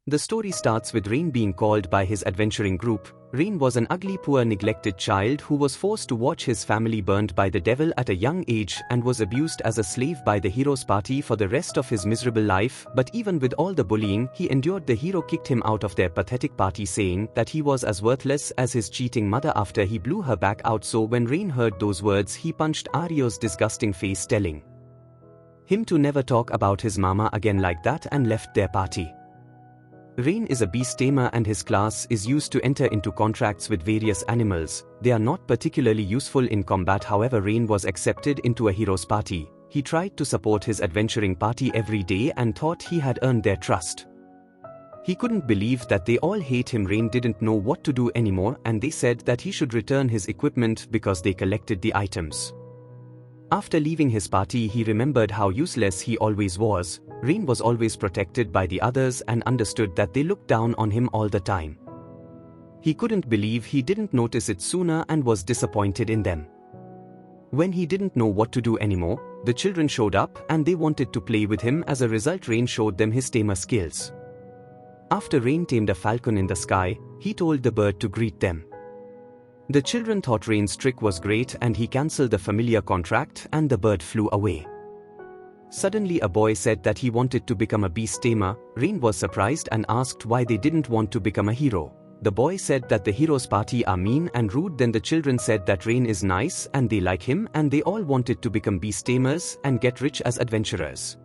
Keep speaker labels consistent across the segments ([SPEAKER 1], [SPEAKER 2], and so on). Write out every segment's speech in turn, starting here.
[SPEAKER 1] The story starts with Rain being called by his adventuring group. Rain was an ugly, poor, neglected child who was forced to watch his family burned by the devil at a young age and was abused as a slave by the hero's party for the rest of his miserable life. But even with all the bullying he endured, the hero kicked him out of their pathetic party, saying that he was as worthless as his cheating mother after he blew her back out. So when Rain heard those words, he punched Ario's disgusting face, telling him to never talk about his mama again like that, and left their party. Rain is a beast tamer and his class is used to enter into contracts with various animals. They are not particularly useful in combat. However, Rain was accepted into a hero's party. He tried to support his adventuring party every day and thought he had earned their trust. He couldn't believe that they all hate him. Rain didn't know what to do anymore, and they said that he should return his equipment because they collected the items. After leaving his party, he remembered how useless he always was. Rain was always protected by the others and understood that they looked down on him all the time. He couldn't believe he didn't notice it sooner and was disappointed in them. When he didn't know what to do anymore, the children showed up and they wanted to play with him. As a result, Rain showed them his tamer skills. After Rain tamed a falcon in the sky, he told the bird to greet them. The children thought Rain's trick was great and he cancelled the familiar contract and the bird flew away. Suddenly a boy said that he wanted to become a beast tamer. Rain was surprised and asked why they didn't want to become a hero. The boy said that the hero's party are mean and rude. Then the children said that Rain is nice and they like him, and they all wanted to become beast tamers and get rich as adventurers.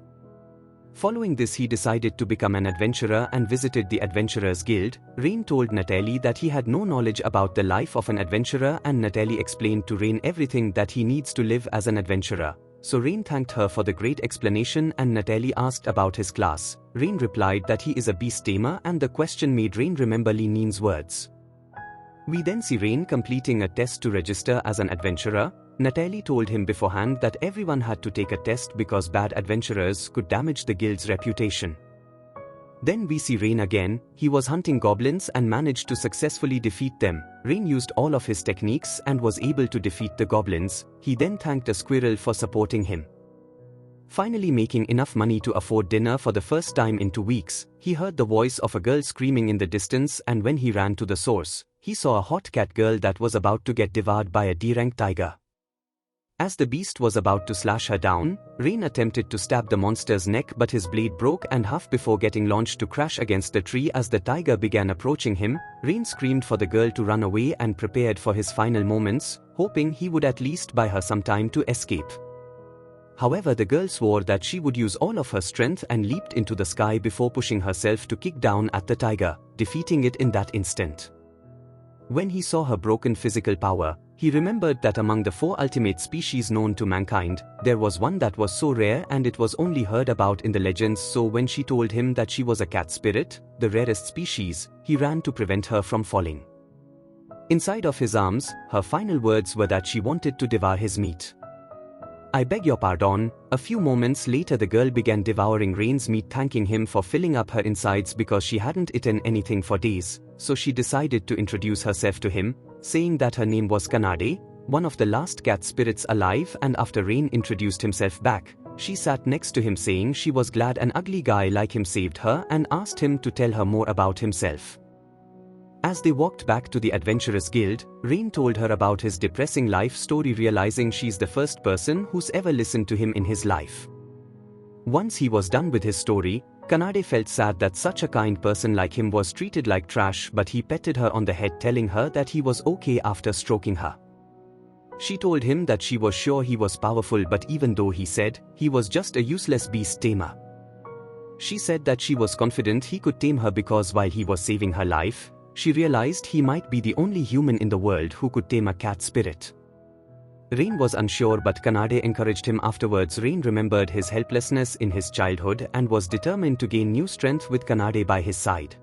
[SPEAKER 1] Following this, he decided to become an adventurer and visited the Adventurers Guild. Rain told Natalie that he had no knowledge about the life of an adventurer, and Natalie explained to Rain everything that he needs to live as an adventurer. So Rain thanked her for the great explanation, and Natalie asked about his class. Rain replied that he is a beast tamer, and the question made Rain remember Lenin's words. We then see Rain completing a test to register as an adventurer. Natalie told him beforehand that everyone had to take a test because bad adventurers could damage the guild's reputation. Then we see Rain again. He was hunting goblins and managed to successfully defeat them. Rain used all of his techniques and was able to defeat the goblins. He then thanked a squirrel for supporting him. Finally making enough money to afford dinner for the first time in 2 weeks, he heard the voice of a girl screaming in the distance, and when he ran to the source, he saw a hot cat girl that was about to get devoured by a D-rank tiger. As the beast was about to slash her down, Rain attempted to stab the monster's neck, but his blade broke in half before getting launched to crash against the tree. As the tiger began approaching him, Rain screamed for the girl to run away and prepared for his final moments, hoping he would at least buy her some time to escape. However, the girl swore that she would use all of her strength and leaped into the sky before pushing herself to kick down at the tiger, defeating it in that instant. When he saw her broken physical power, he remembered that among the 4 ultimate species known to mankind, there was one that was so rare and it was only heard about in the legends. So when she told him that she was a cat spirit, the rarest species, he ran to prevent her from falling. Inside of his arms, her final words were that she wanted to devour his meat. I beg your pardon. A few moments later, the girl began devouring Rain's meat, thanking him for filling up her insides because she hadn't eaten anything for days. So she decided to introduce herself to him, saying that her name was Kanade, one of the last cat spirits alive. And after Rain introduced himself back, she sat next to him, saying she was glad an ugly guy like him saved her, and asked him to tell her more about himself. As they walked back to the Adventurers Guild, Rain told her about his depressing life story, realizing she's the first person who's ever listened to him in his life. Once he was done with his story, Kanade felt sad that such a kind person like him was treated like trash, but he petted her on the head, telling her that he was okay after stroking her. She told him that she was sure he was powerful, but even though he said he was just a useless beast tamer, she said that she was confident he could tame her because while he was saving her life, she realized he might be the only human in the world who could tame a cat spirit. Rain was unsure, but Kanade encouraged him afterwards. Rain remembered his helplessness in his childhood and was determined to gain new strength with Kanade by his side.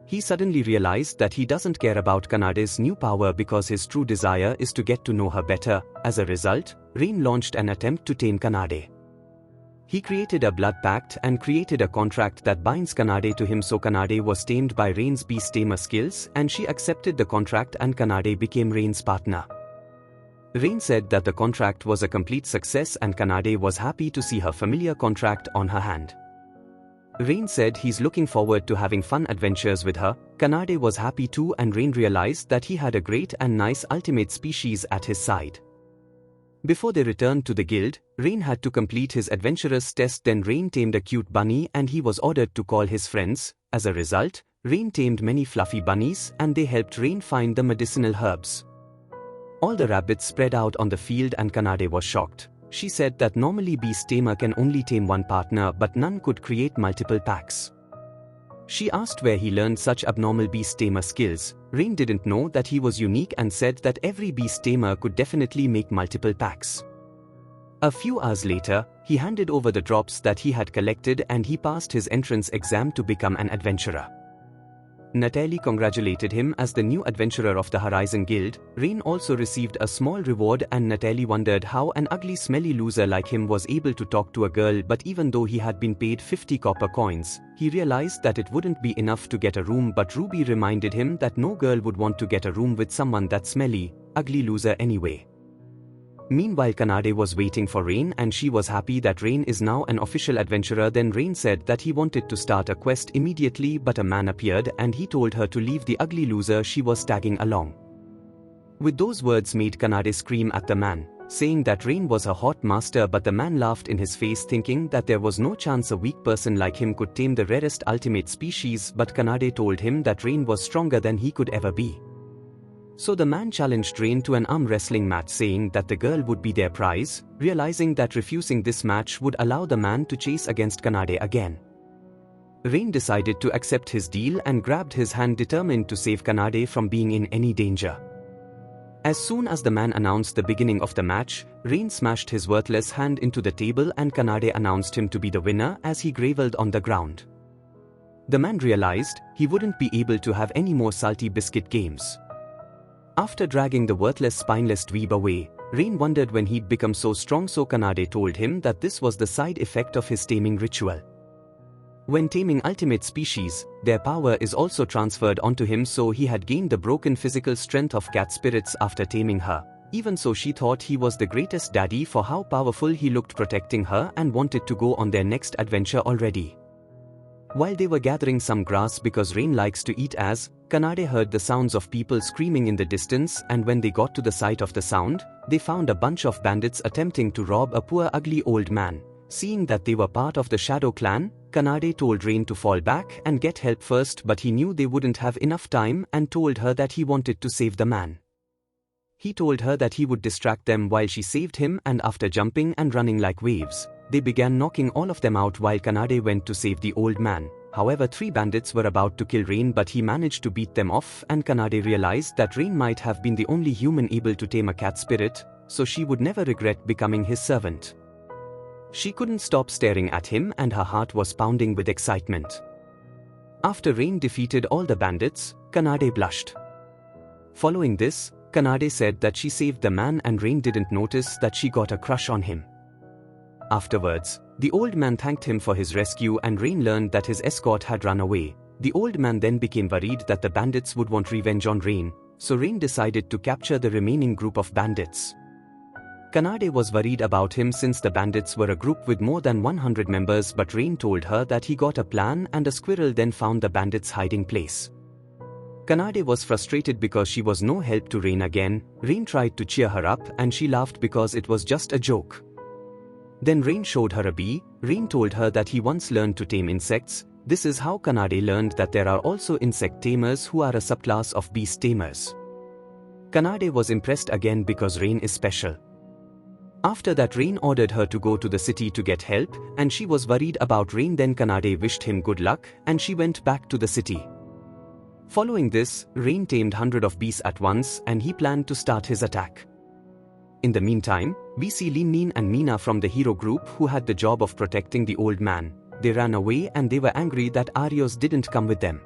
[SPEAKER 1] He suddenly realized that he doesn't care about Kanade's new power because his true desire is to get to know her better. As a result, Rain launched an attempt to tame Kanade. He created a blood pact and created a contract that binds Kanade to him, so Kanade was tamed by Rain's beast tamer skills, and she accepted the contract and Kanade became Rain's partner. Rain said that the contract was a complete success and Kanade was happy to see her familiar contract on her hand. Rain said he's looking forward to having fun adventures with her. Kanade was happy too, and Rain realized that he had a great and nice ultimate species at his side. Before they returned to the guild, Rain had to complete his adventurous test. Then Rain tamed a cute bunny and he was ordered to call his friends. As a result, Rain tamed many fluffy bunnies and they helped Rain find the medicinal herbs. All the rabbits spread out on the field and Kanade was shocked. She said that normally Beast Tamer can only tame one partner but none could create multiple packs. She asked where he learned such abnormal Beast Tamer skills. Rain didn't know that he was unique and said that every Beast Tamer could definitely make multiple packs. A few hours later, he handed over the drops that he had collected and he passed his entrance exam to become an adventurer. Natalie congratulated him as the new adventurer of the Horizon Guild. Rain also received a small reward and Natalie wondered how an ugly smelly loser like him was able to talk to a girl, but even though he had been paid 50 copper coins, he realized that it wouldn't be enough to get a room, but Ruby reminded him that no girl would want to get a room with someone that smelly, ugly loser anyway. Meanwhile, Kanade was waiting for Rain and she was happy that Rain is now an official adventurer. Then Rain said that he wanted to start a quest immediately, but a man appeared and he told her to leave the ugly loser she was tagging along. With those words made Kanade scream at the man, saying that Rain was her hot master, but the man laughed in his face thinking that there was no chance a weak person like him could tame the rarest ultimate species, but Kanade told him that Rain was stronger than he could ever be. So the man challenged Rain to an arm wrestling match, saying that the girl would be their prize, realizing that refusing this match would allow the man to chase against Kanade again. Rain decided to accept his deal and grabbed his hand, determined to save Kanade from being in any danger. As soon as the man announced the beginning of the match, Rain smashed his worthless hand into the table and Kanade announced him to be the winner as he grovelled on the ground. The man realized he wouldn't be able to have any more salty biscuit games. After dragging the worthless spineless dweeb away, Rain wondered when he'd become so strong, so Kanade told him that this was the side effect of his taming ritual. When taming ultimate species, their power is also transferred onto him, so he had gained the broken physical strength of cat spirits after taming her. Even so, she thought he was the greatest daddy for how powerful he looked protecting her and wanted to go on their next adventure already. While they were gathering some grass because Rain likes to eat, as Kanade heard the sounds of people screaming in the distance, and when they got to the site of the sound, they found a bunch of bandits attempting to rob a poor ugly old man. Seeing that they were part of the Shadow Clan, Kanade told Rain to fall back and get help first, but he knew they wouldn't have enough time and told her that he wanted to save the man. He told her that he would distract them while she saved him, and after jumping and running like waves, they began knocking all of them out while Kanade went to save the old man. However, 3 bandits were about to kill Rain, but he managed to beat them off, and Kanade realized that Rain might have been the only human able to tame a cat spirit, so she would never regret becoming his servant. She couldn't stop staring at him and her heart was pounding with excitement. After Rain defeated all the bandits, Kanade blushed. Following this, Kanade said that she saved the man and Rain didn't notice that she got a crush on him. Afterwards, the old man thanked him for his rescue and Rain learned that his escort had run away. The old man then became worried that the bandits would want revenge on Rain, so Rain decided to capture the remaining group of bandits. Kanade was worried about him since the bandits were a group with more than 100 members, but Rain told her that he got a plan and a squirrel then found the bandits' hiding place. Kanade was frustrated because she was no help to Rain again. Rain tried to cheer her up and she laughed because it was just a joke. Then Rain showed her a bee. Rain told her that he once learned to tame insects. This is how Kanade learned that there are also insect tamers who are a subclass of beast tamers. Kanade was impressed again because Rain is special. After that, Rain ordered her to go to the city to get help, and she was worried about Rain. Then Kanade wished him good luck and she went back to the city. Following this, Rain tamed hundreds of beasts at once and he planned to start his attack. In the meantime, we see Lin and Mina from the hero group who had the job of protecting the old man. They ran away and they were angry that Arios didn't come with them.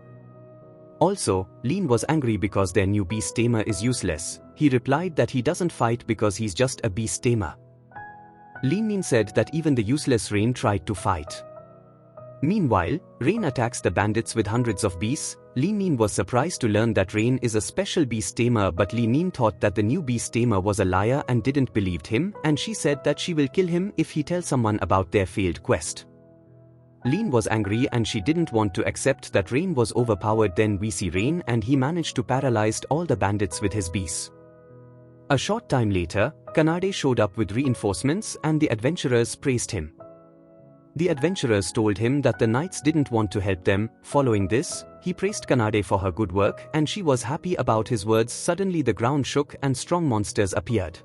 [SPEAKER 1] Also, Lin was angry because their new beast tamer is useless. He replied that he doesn't fight because he's just a beast tamer. Lin said that even the useless Rain tried to fight. Meanwhile, Rain attacks the bandits with hundreds of beasts. Lin was surprised to learn that Rain is a special beast tamer, but Lin thought that the new beast tamer was a liar and didn't believe him, and she said that she will kill him if he tells someone about their failed quest. Lin was angry and she didn't want to accept that Rain was overpowered. Then we see Rain and he managed to paralyze all the bandits with his beast. A short time later, Kanade showed up with reinforcements and the adventurers praised him. The adventurers told him that the knights didn't want to help them. Following this, he praised Kanade for her good work and she was happy about his words. Suddenly the ground shook and strong monsters appeared.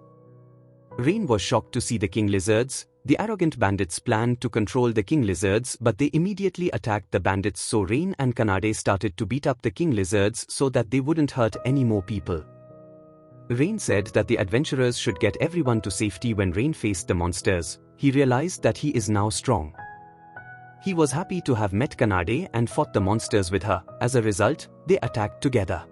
[SPEAKER 1] Rain was shocked to see the king lizards. The arrogant bandits planned to control the king lizards, but they immediately attacked the bandits, so Rain and Kanade started to beat up the king lizards so that they wouldn't hurt any more people. Rain said that the adventurers should get everyone to safety. When Rain faced the monsters, he realized that he is now strong. He was happy to have met Kanade and fought the monsters with her. As a result, they attacked together.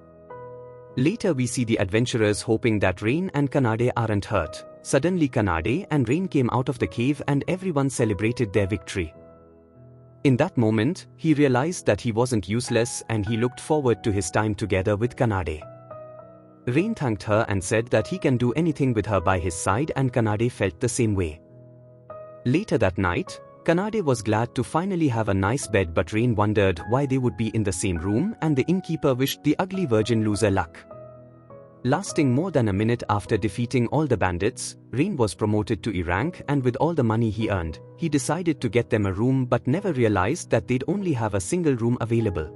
[SPEAKER 1] Later we see the adventurers hoping that Rain and Kanade aren't hurt. Suddenly Kanade and Rain came out of the cave and everyone celebrated their victory. In that moment, he realized that he wasn't useless and he looked forward to his time together with Kanade. Rain thanked her and said that he can do anything with her by his side, and Kanade felt the same way. Later that night, Kanade was glad to finally have a nice bed, but Rain wondered why they would be in the same room, and the innkeeper wished the ugly virgin loser luck. Lasting more than a minute after defeating all the bandits, Rain was promoted to E rank, and with all the money he earned, he decided to get them a room but never realized that they'd only have a single room available.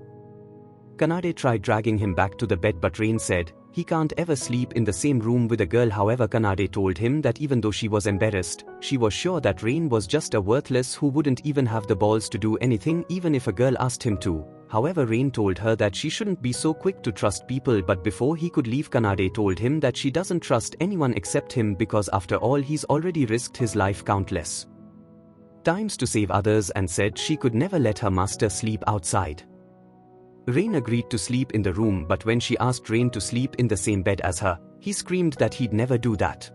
[SPEAKER 1] Kanade tried dragging him back to the bed, but Rain said he can't ever sleep in the same room with a girl. However, Kanade told him that even though she was embarrassed, she was sure that Rain was just a worthless who wouldn't even have the balls to do anything even if a girl asked him to. However, Rain told her that she shouldn't be so quick to trust people, but before he could leave, Kanade told him that she doesn't trust anyone except him because after all he's already risked his life countless times to save others, and said she could never let her master sleep outside. Rain agreed to sleep in the room, but when she asked Rain to sleep in the same bed as her, he screamed that he'd never do that.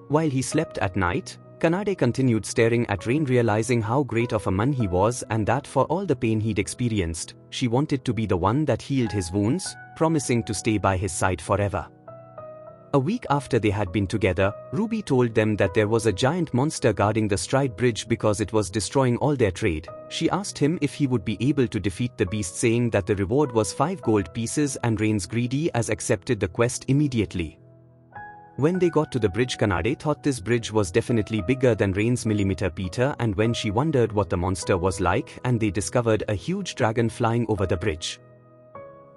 [SPEAKER 1] While he slept at night, Kanade continued staring at Rain, realizing how great of a man he was and that for all the pain he'd experienced, she wanted to be the one that healed his wounds, promising to stay by his side forever. A week after they had been together, Ruby told them that there was a giant monster guarding the Stride Bridge because it was destroying all their trade. She asked him if he would be able to defeat the beast, saying that the reward was 5 gold pieces, and Rain's greedy as accepted the quest immediately. When they got to the bridge, Kanade thought this bridge was definitely bigger than Rain's millimeter Peter, and when she wondered what the monster was like, and they discovered a huge dragon flying over the bridge.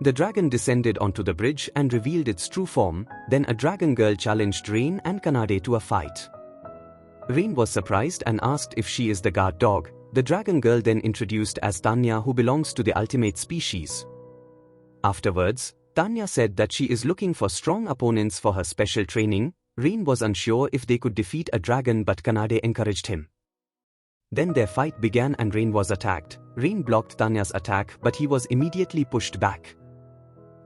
[SPEAKER 1] The dragon descended onto the bridge and revealed its true form. Then a dragon girl challenged Rain and Kanade to a fight. Rain was surprised and asked if she is the guard dog. The dragon girl then introduced as Tanya, who belongs to the ultimate species. Afterwards, Tanya said that she is looking for strong opponents for her special training. Rain was unsure if they could defeat a dragon, but Kanade encouraged him. Then their fight began and Rain was attacked. Rain blocked Tanya's attack, but he was immediately pushed back.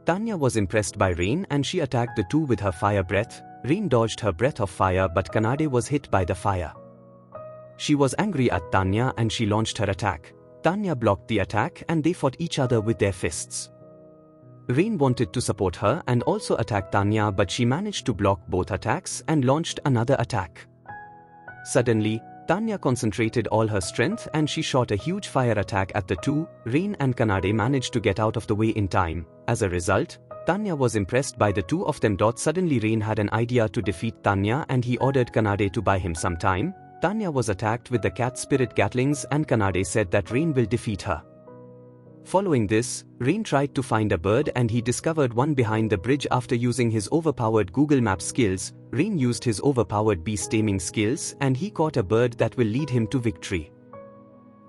[SPEAKER 1] Tanya was impressed by Rain and she attacked the two with her fire breath. Rain dodged her breath of fire, but Kanade was hit by the fire. She was angry at Tanya and she launched her attack. Tanya blocked the attack and they fought each other with their fists. Rain wanted to support her and also attack Tanya, but she managed to block both attacks and launched another attack. Suddenly, Tanya concentrated all her strength and she shot a huge fire attack at the two. Rain and Kanade managed to get out of the way in time. As a result, Tanya was impressed by the two of them. Suddenly Rain had an idea to defeat Tanya and he ordered Kanade to buy him some time. Tanya was attacked with the cat spirit gatlings and Kanade said that Rain will defeat her. Following this, Rain tried to find a bird and he discovered one behind the bridge. After using his overpowered Google Maps skills, Rain used his overpowered beast taming skills and he caught a bird that will lead him to victory.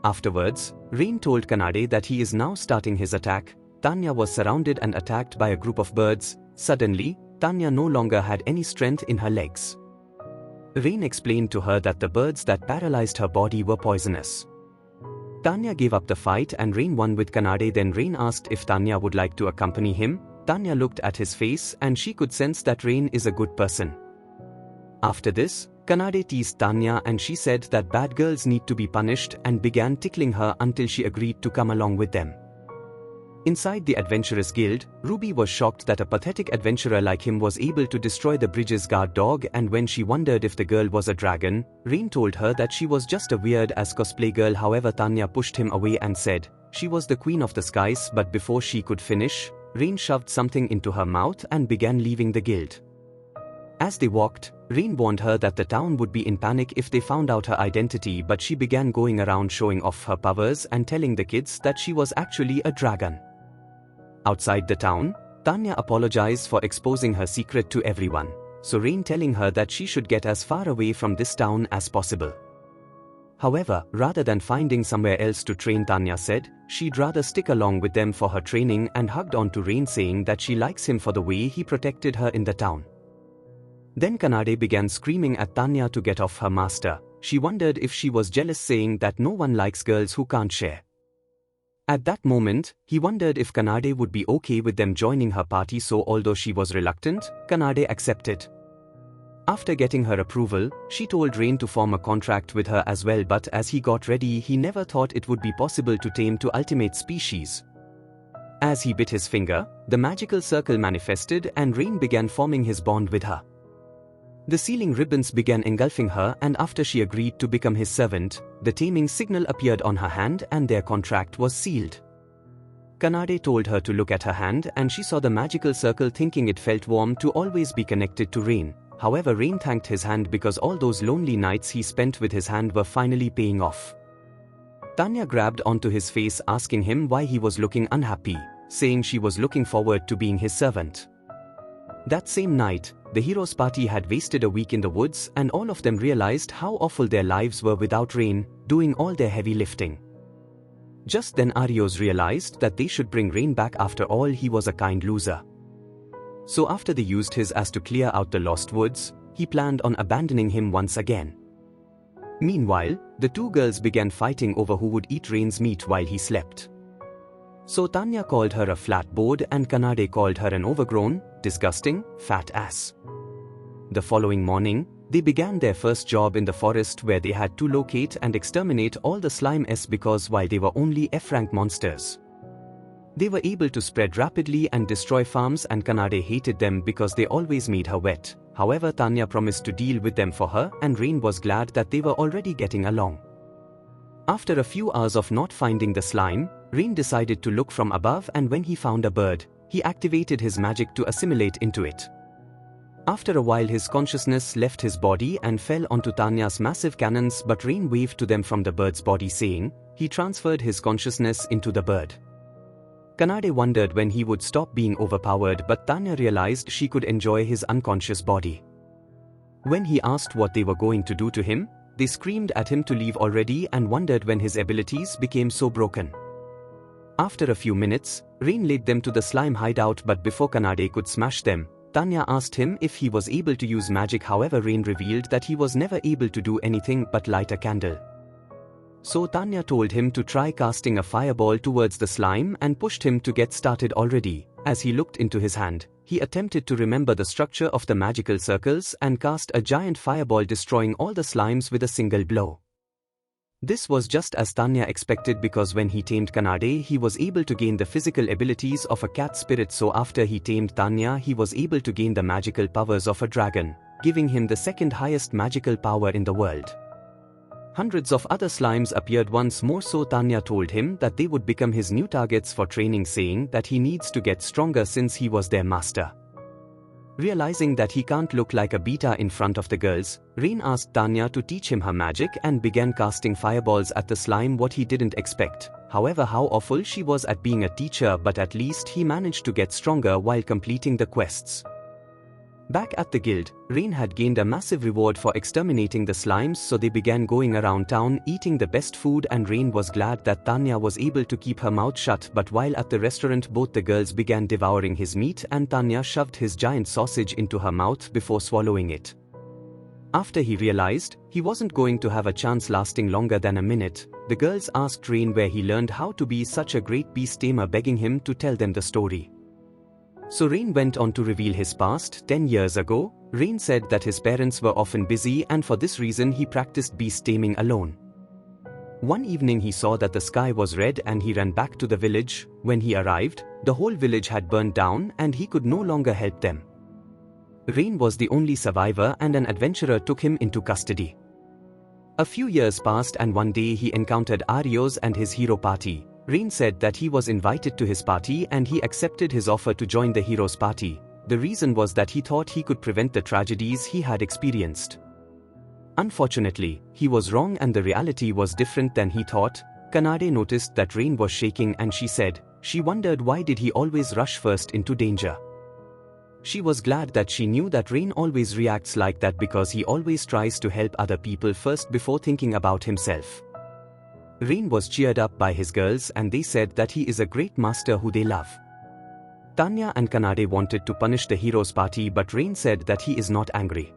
[SPEAKER 1] Afterwards, Rain told Kanade that he is now starting his attack. Tanya was surrounded and attacked by a group of birds. Suddenly, Tanya no longer had any strength in her legs. Rain explained to her that the birds that paralyzed her body were poisonous. Tanya gave up the fight and Rain won with Kanade. Then Rain asked if Tanya would like to accompany him. Tanya looked at his face and she could sense that Rain is a good person. After this, Kanade teased Tanya and she said that bad girls need to be punished and began tickling her until she agreed to come along with them. Inside the adventurous guild, Ruby was shocked that a pathetic adventurer like him was able to destroy the bridge's guard dog, and when she wondered if the girl was a dragon, Rain told her that she was just a weird-ass cosplay girl. However, Tanya pushed him away and said she was the queen of the skies, but before she could finish, Rain shoved something into her mouth and began leaving the guild. As they walked, Rain warned her that the town would be in panic if they found out her identity, but she began going around showing off her powers and telling the kids that she was actually a dragon. Outside the town, Tanya apologized for exposing her secret to everyone, so Rain telling her that she should get as far away from this town as possible. However, rather than finding somewhere else to train, Tanya said she'd rather stick along with them for her training and hugged on to Rain, saying that she likes him for the way he protected her in the town. Then Kanade began screaming at Tanya to get off her master. She wondered if she was jealous, saying that no one likes girls who can't share. At that moment, he wondered if Kanade would be okay with them joining her party, so although she was reluctant, Kanade accepted. After getting her approval, she told Rain to form a contract with her as well, but as he got ready, he never thought it would be possible to tame two ultimate species. As he bit his finger, the magical circle manifested and Rain began forming his bond with her. The sealing ribbons began engulfing her, and after she agreed to become his servant, the taming signal appeared on her hand and their contract was sealed. Kanade told her to look at her hand, and she saw the magical circle, thinking it felt warm to always be connected to Rain. However, Rain thanked his hand because all those lonely nights he spent with his hand were finally paying off. Tanya grabbed onto his face, asking him why he was looking unhappy, saying she was looking forward to being his servant. That same night, the heroes' party had wasted a week in the woods, and all of them realized how awful their lives were without Rain, doing all their heavy lifting. Just then Arios realized that they should bring Rain back. After all, he was a kind loser. So after they used his ass to clear out the lost woods, he planned on abandoning him once again. Meanwhile, the two girls began fighting over who would eat Rain's meat while he slept. So Tanya called her a flat board and Kanade called her an overgrown, disgusting, fat ass. The following morning, they began their first job in the forest, where they had to locate and exterminate all the slime-s because while they were only F-rank monsters, they were able to spread rapidly and destroy farms, and Kanade hated them because they always made her wet. However, Tanya promised to deal with them for her, and Rain was glad that they were already getting along. After a few hours of not finding the slime, Rain decided to look from above, and when he found a bird, he activated his magic to assimilate into it. After a while, his consciousness left his body and fell onto Tanya's massive cannons, but Rain waved to them from the bird's body, saying he transferred his consciousness into the bird. Kanade wondered when he would stop being overpowered, but Tanya realized she could enjoy his unconscious body. When he asked what they were going to do to him, they screamed at him to leave already and wondered when his abilities became so broken. After a few minutes, Rain led them to the slime hideout, but before Kanade could smash them, Tanya asked him if he was able to use magic. However, Rain revealed that he was never able to do anything but light a candle. So Tanya told him to try casting a fireball towards the slime and pushed him to get started already. As he looked into his hand, he attempted to remember the structure of the magical circles and cast a giant fireball, destroying all the slimes with a single blow. This was just as Tanya expected, because when he tamed Kanade, he was able to gain the physical abilities of a cat spirit. So after he tamed Tanya, he was able to gain the magical powers of a dragon, giving him the second highest magical power in the world. Hundreds of other slimes appeared once more, so Tanya told him that they would become his new targets for training, saying that he needs to get stronger since he was their master. Realizing that he can't look like a beta in front of the girls, Rain asked Tanya to teach him her magic and began casting fireballs at the slime, what he didn't expect. However, how awful she was at being a teacher, but at least he managed to get stronger while completing the quests. Back at the guild, Rain had gained a massive reward for exterminating the slimes, so they began going around town eating the best food, and Rain was glad that Tanya was able to keep her mouth shut. But while at the restaurant, both the girls began devouring his meat and Tanya shoved his giant sausage into her mouth before swallowing it. After he realized he wasn't going to have a chance lasting longer than a minute, the girls asked Rain where he learned how to be such a great beast tamer, begging him to tell them the story. So Rain went on to reveal his past. 10 years ago, Rain said that his parents were often busy and for this reason he practiced beast taming alone. One evening he saw that the sky was red and he ran back to the village. When he arrived, the whole village had burned down and he could no longer help them. Rain was the only survivor and an adventurer took him into custody. A few years passed and one day he encountered Arios and his hero party. Rain said that he was invited to his party and he accepted his offer to join the hero's party. The reason was that he thought he could prevent the tragedies he had experienced. Unfortunately, he was wrong and the reality was different than he thought. Kanade noticed that Rain was shaking and she said, she wondered why did he always rush first into danger. She was glad that she knew that Rain always reacts like that because he always tries to help other people first before thinking about himself. Rain was cheered up by his girls and they said that he is a great master who they love. Tanya and Kanade wanted to punish the hero's party but Rain said that he is not angry.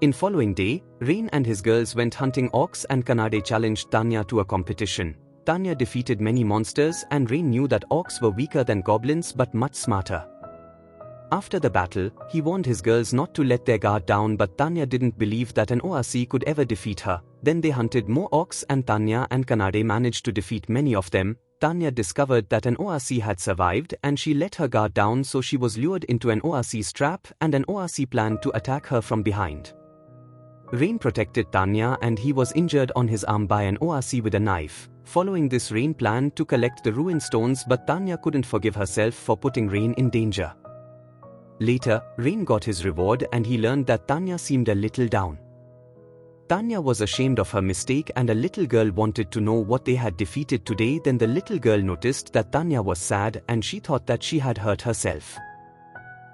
[SPEAKER 1] In following day, Rain and his girls went hunting orcs and Kanade challenged Tanya to a competition. Tanya defeated many monsters and Rain knew that orcs were weaker than goblins but much smarter. After the battle, he warned his girls not to let their guard down but Tanya didn't believe that an ORC could ever defeat her. Then they hunted more orcs and Tanya and Kanade managed to defeat many of them. Tanya discovered that an ORC had survived and she let her guard down so she was lured into an ORC's trap and an ORC planned to attack her from behind. Rain protected Tanya and he was injured on his arm by an ORC with a knife. Following this, Rain planned to collect the ruined stones but Tanya couldn't forgive herself for putting Rain in danger. Later, Rain got his reward and he learned that Tanya seemed a little down. Tanya was ashamed of her mistake and a little girl wanted to know what they had defeated today. Then the little girl noticed that Tanya was sad and she thought that she had hurt herself.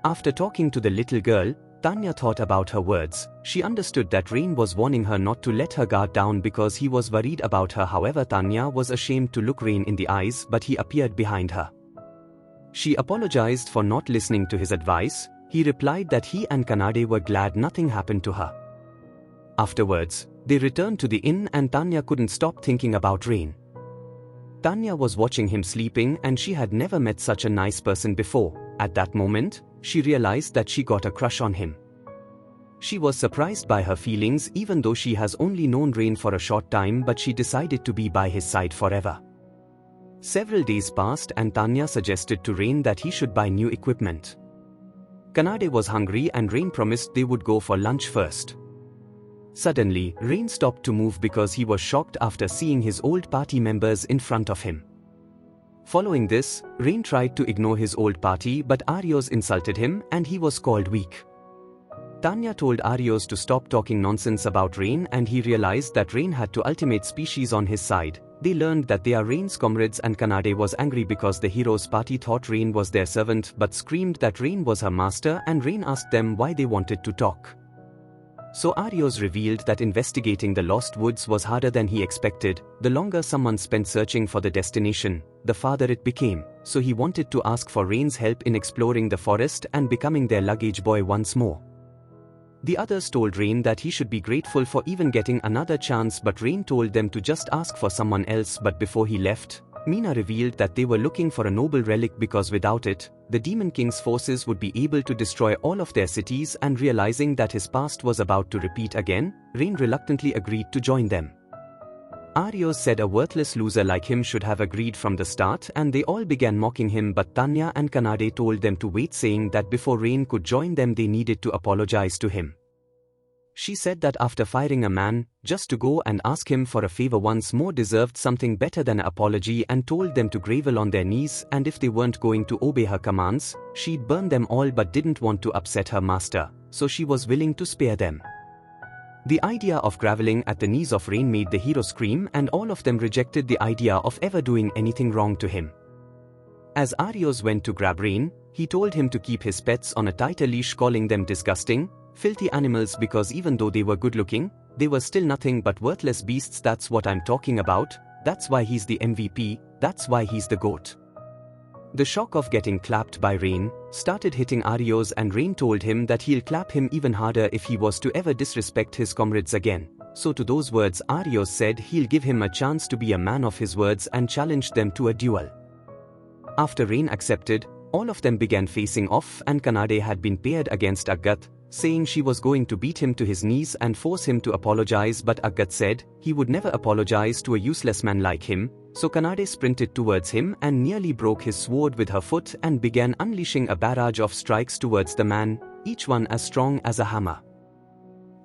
[SPEAKER 1] After talking to the little girl, Tanya thought about her words. She understood that Rain was warning her not to let her guard down because he was worried about her. However, Tanya was ashamed to look Rain in the eyes but he appeared behind her. She apologized for not listening to his advice. He replied that he and Kanade were glad nothing happened to her. Afterwards, they returned to the inn and Tanya couldn't stop thinking about Rain. Tanya was watching him sleeping and she had never met such a nice person before. At that moment, she realized that she got a crush on him. She was surprised by her feelings even though she has only known Rain for a short time but she decided to be by his side forever. Several days passed and Tanya suggested to Rain that he should buy new equipment. Kanade was hungry and Rain promised they would go for lunch first. Suddenly, Rain stopped to move because he was shocked after seeing his old party members in front of him. Following this, Rain tried to ignore his old party but Arios insulted him and he was called weak. Tanya told Arios to stop talking nonsense about Rain and he realized that Rain had the ultimate species on his side. They learned that they are Rain's comrades and Kanade was angry because the hero's party thought Rain was their servant but screamed that Rain was her master and Rain asked them why they wanted to talk. So Arios revealed that investigating the lost woods was harder than he expected. The longer someone spent searching for the destination, the farther it became, so he wanted to ask for Rain's help in exploring the forest and becoming their luggage boy once more. The others told Rain that he should be grateful for even getting another chance but Rain told them to just ask for someone else. But before he left, Mina revealed that they were looking for a noble relic because without it, the Demon King's forces would be able to destroy all of their cities, and realizing that his past was about to repeat again, Rain reluctantly agreed to join them. Arios said a worthless loser like him should have agreed from the start and they all began mocking him but Tanya and Kanade told them to wait, saying that before Rain could join them they needed to apologize to him. She said that after firing a man, just to go and ask him for a favor once more deserved something better than an apology and told them to grovel on their knees, and if they weren't going to obey her commands, she'd burn them all but didn't want to upset her master, so she was willing to spare them. The idea of groveling at the knees of Rain made the hero scream and all of them rejected the idea of ever doing anything wrong to him. As Arios went to grab Rain, he told him to keep his pets on a tighter leash, calling them disgusting, filthy animals because even though they were good looking, they were still nothing but worthless beasts. That's what I'm talking about. That's why he's the MVP, that's why he's the GOAT. The shock of getting clapped by Rain started hitting Arios and Rain told him that he'll clap him even harder if he was to ever disrespect his comrades again. So to those words Arios said he'll give him a chance to be a man of his words and challenged them to a duel. After Rain accepted, all of them began facing off and Kanade had been paired against Agat. saying she was going to beat him to his knees and force him to apologize, but Agat said he would never apologize to a useless man like him, so Kanade sprinted towards him and nearly broke his sword with her foot and began unleashing a barrage of strikes towards the man, each one as strong as a hammer.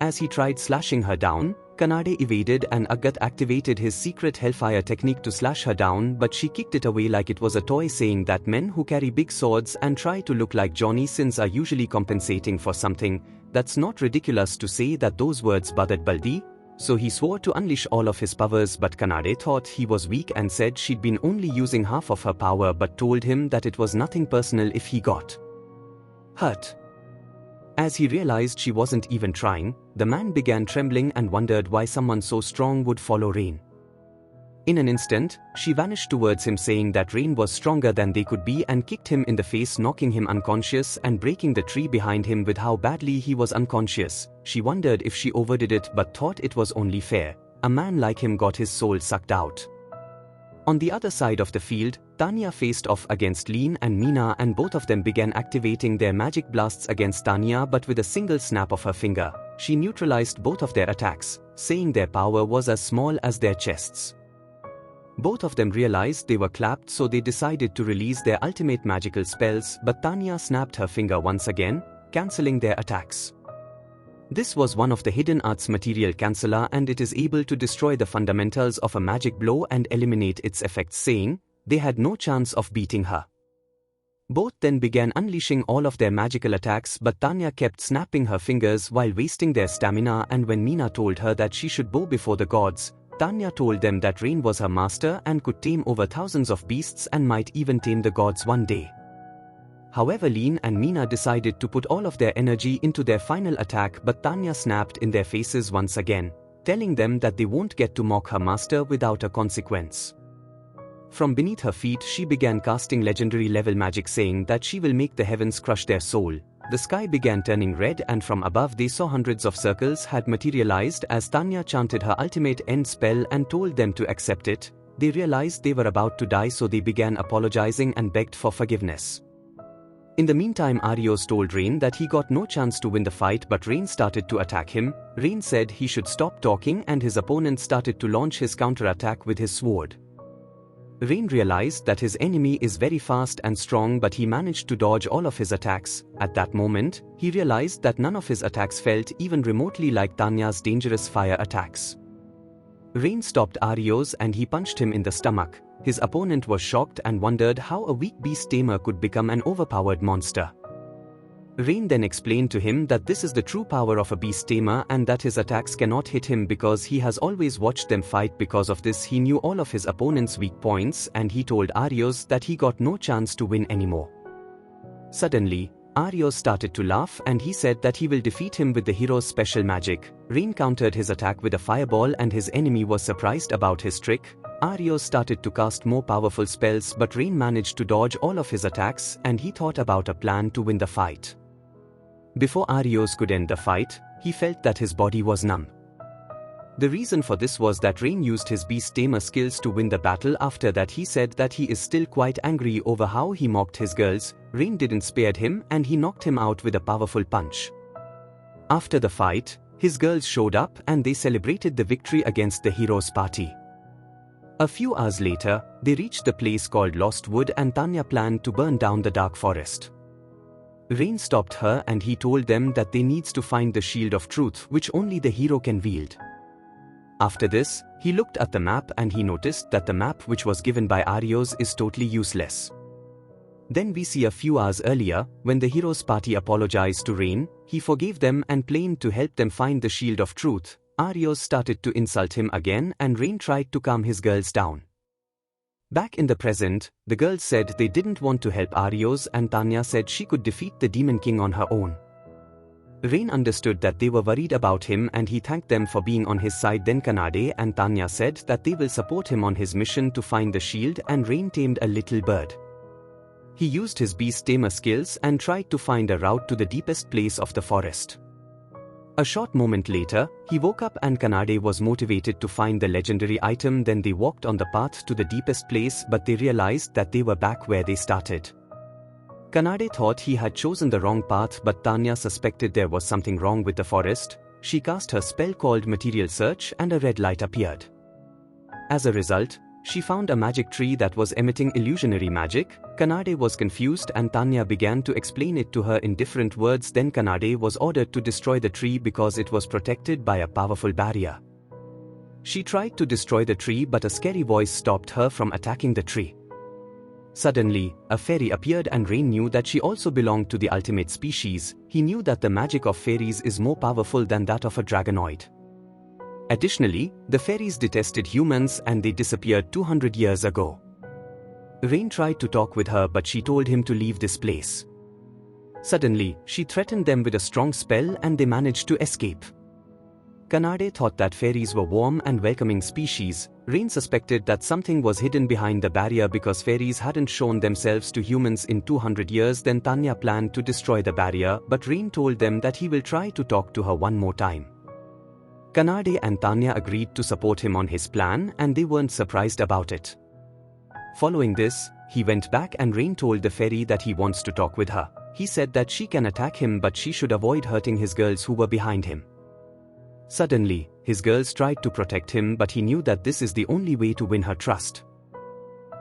[SPEAKER 1] As he tried slashing her down, Kanade evaded and Agat activated his secret hellfire technique to slash her down, but she kicked it away like it was a toy, saying that men who carry big swords and try to look like Johnny Sins are usually compensating for something. That's not ridiculous to say that those words bothered Baldi, so he swore to unleash all of his powers, but Kanade thought he was weak and said she'd been only using half of her power, but told him that it was nothing personal if he got hurt. As he realized she wasn't even trying, the man began trembling and wondered why someone so strong would follow Rain. In an instant, she vanished towards him, saying that Rain was stronger than they could be, and kicked him in the face, knocking him unconscious and breaking the tree behind him with how badly he was unconscious. She wondered if she overdid it, but thought it was only fair. A man like him got his soul sucked out. On the other side of the field, Tanya faced off against Lean and Mina, and both of them began activating their magic blasts against Tanya, but with a single snap of her finger, she neutralized both of their attacks, saying their power was as small as their chests. Both of them realized they were clapped, so they decided to release their ultimate magical spells, but Tanya snapped her finger once again, cancelling their attacks. This was one of the hidden arts material canceller, and it is able to destroy the fundamentals of a magic blow and eliminate its effects, saying they had no chance of beating her. Both then began unleashing all of their magical attacks, but Tanya kept snapping her fingers while wasting their stamina, and when Mina told her that she should bow before the gods, Tanya told them that Rain was her master and could tame over thousands of beasts and might even tame the gods one day. However, Lean and Mina decided to put all of their energy into their final attack, but Tanya snapped in their faces once again, telling them that they won't get to mock her master without a consequence. From beneath her feet, she began casting legendary level magic, saying that she will make the heavens crush their soul. The sky began turning red, and from above they saw hundreds of circles had materialized as Tanya chanted her ultimate end spell and told them to accept it. They realized they were about to die, so they began apologizing and begged for forgiveness. In the meantime, Arios told Rain that he got no chance to win the fight, but Rain started to attack him. Rain said he should stop talking, and his opponent started to launch his counterattack with his sword. Rain realized that his enemy is very fast and strong, but he managed to dodge all of his attacks. At that moment, he realized that none of his attacks felt even remotely like Tanya's dangerous fire attacks. Rain stopped Arios and he punched him in the stomach. His opponent was shocked and wondered how a weak beast tamer could become an overpowered monster. Rain then explained to him that this is the true power of a beast tamer and that his attacks cannot hit him because he has always watched them fight. Because of this, he knew all of his opponent's weak points, and he told Arios that he got no chance to win anymore. Suddenly, Arios started to laugh and he said that he will defeat him with the hero's special magic. Rain countered his attack with a fireball and his enemy was surprised about his trick. Arios started to cast more powerful spells, but Rain managed to dodge all of his attacks and he thought about a plan to win the fight. Before Arios could end the fight, he felt that his body was numb. The reason for this was that Rain used his beast tamer skills to win the battle. After that, he said that he is still quite angry over how he mocked his girls. Rain didn't spare him and he knocked him out with a powerful punch. After the fight, his girls showed up and they celebrated the victory against the hero's party. A few hours later, they reached the place called Lost Wood and Tanya planned to burn down the dark forest. Rain stopped her and he told them that they needs to find the shield of truth which only the hero can wield. After this, he looked at the map and he noticed that the map which was given by Arios is totally useless. Then we see a few hours earlier, when the hero's party apologized to Rain, he forgave them and planned to help them find the shield of truth. Arios started to insult him again and Rain tried to calm his girls down. Back in the present, the girls said they didn't want to help Arios and Tanya said she could defeat the Demon King on her own. Rain understood that they were worried about him and he thanked them for being on his side. Then Kanade and Tanya said that they will support him on his mission to find the shield, and Rain tamed a little bird. He used his beast tamer skills and tried to find a route to the deepest place of the forest. A short moment later, he woke up and Kanade was motivated to find the legendary item. Then they walked on the path to the deepest place, but they realized that they were back where they started. Kanade thought he had chosen the wrong path, but Tanya suspected there was something wrong with the forest. She cast her spell called Material Search and a red light appeared. As a result, she found a magic tree that was emitting illusionary magic. Kanade was confused and Tanya began to explain it to her in different words. Then Kanade was ordered to destroy the tree because it was protected by a powerful barrier. She tried to destroy the tree, but a scary voice stopped her from attacking the tree. Suddenly, a fairy appeared and Rain knew that she also belonged to the ultimate species. He knew that the magic of fairies is more powerful than that of a dragonoid. Additionally, the fairies detested humans and they disappeared 200 years ago. Rain tried to talk with her, but she told him to leave this place. Suddenly, she threatened them with a strong spell and they managed to escape. Kanade thought that fairies were warm and welcoming species. Rain suspected that something was hidden behind the barrier because fairies hadn't shown themselves to humans in 200 years. Then Tanya planned to destroy the barrier, but Rain told them that he will try to talk to her one more time. Kanade and Tanya agreed to support him on his plan and they weren't surprised about it. Following this, he went back and Rain told the fairy that he wants to talk with her. He said that she can attack him, but she should avoid hurting his girls who were behind him. Suddenly, his girls tried to protect him, but he knew that this is the only way to win her trust.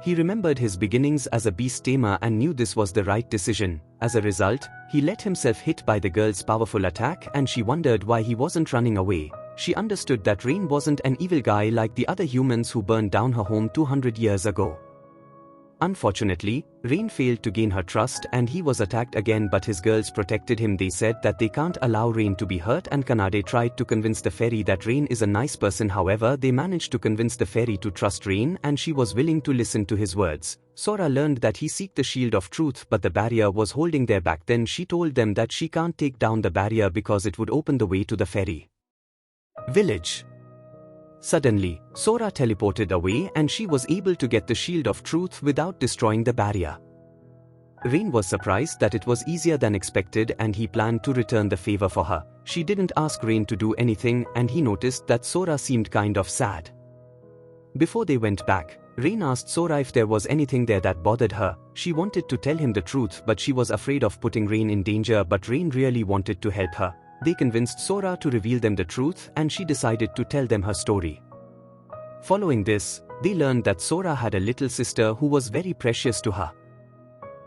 [SPEAKER 1] He remembered his beginnings as a beast tamer and knew this was the right decision. As a result, he let himself hit by the girl's powerful attack and she wondered why he wasn't running away. She understood that Rain wasn't an evil guy like the other humans who burned down her home 200 years ago. Unfortunately, Rain failed to gain her trust and he was attacked again, but his girls protected him. They said that they can't allow Rain to be hurt and Kanade tried to convince the fairy that Rain is a nice person. However, they managed to convince the fairy to trust Rain and she was willing to listen to his words. Sora learned that he seeked the shield of truth, but the barrier was holding their back. Then she told them that she can't take down the barrier because it would open the way to the fairy village. Suddenly, Sora teleported away and she was able to get the shield of truth without destroying the barrier. Rain was surprised that it was easier than expected and he planned to return the favor for her. She didn't ask Rain to do anything and he noticed that Sora seemed kind of sad. Before they went back, Rain asked Sora if there was anything there that bothered her. She wanted to tell him the truth, but she was afraid of putting Rain in danger, but Rain really wanted to help her. They convinced Sora to reveal them the truth and she decided to tell them her story. Following this, they learned that Sora had a little sister who was very precious to her.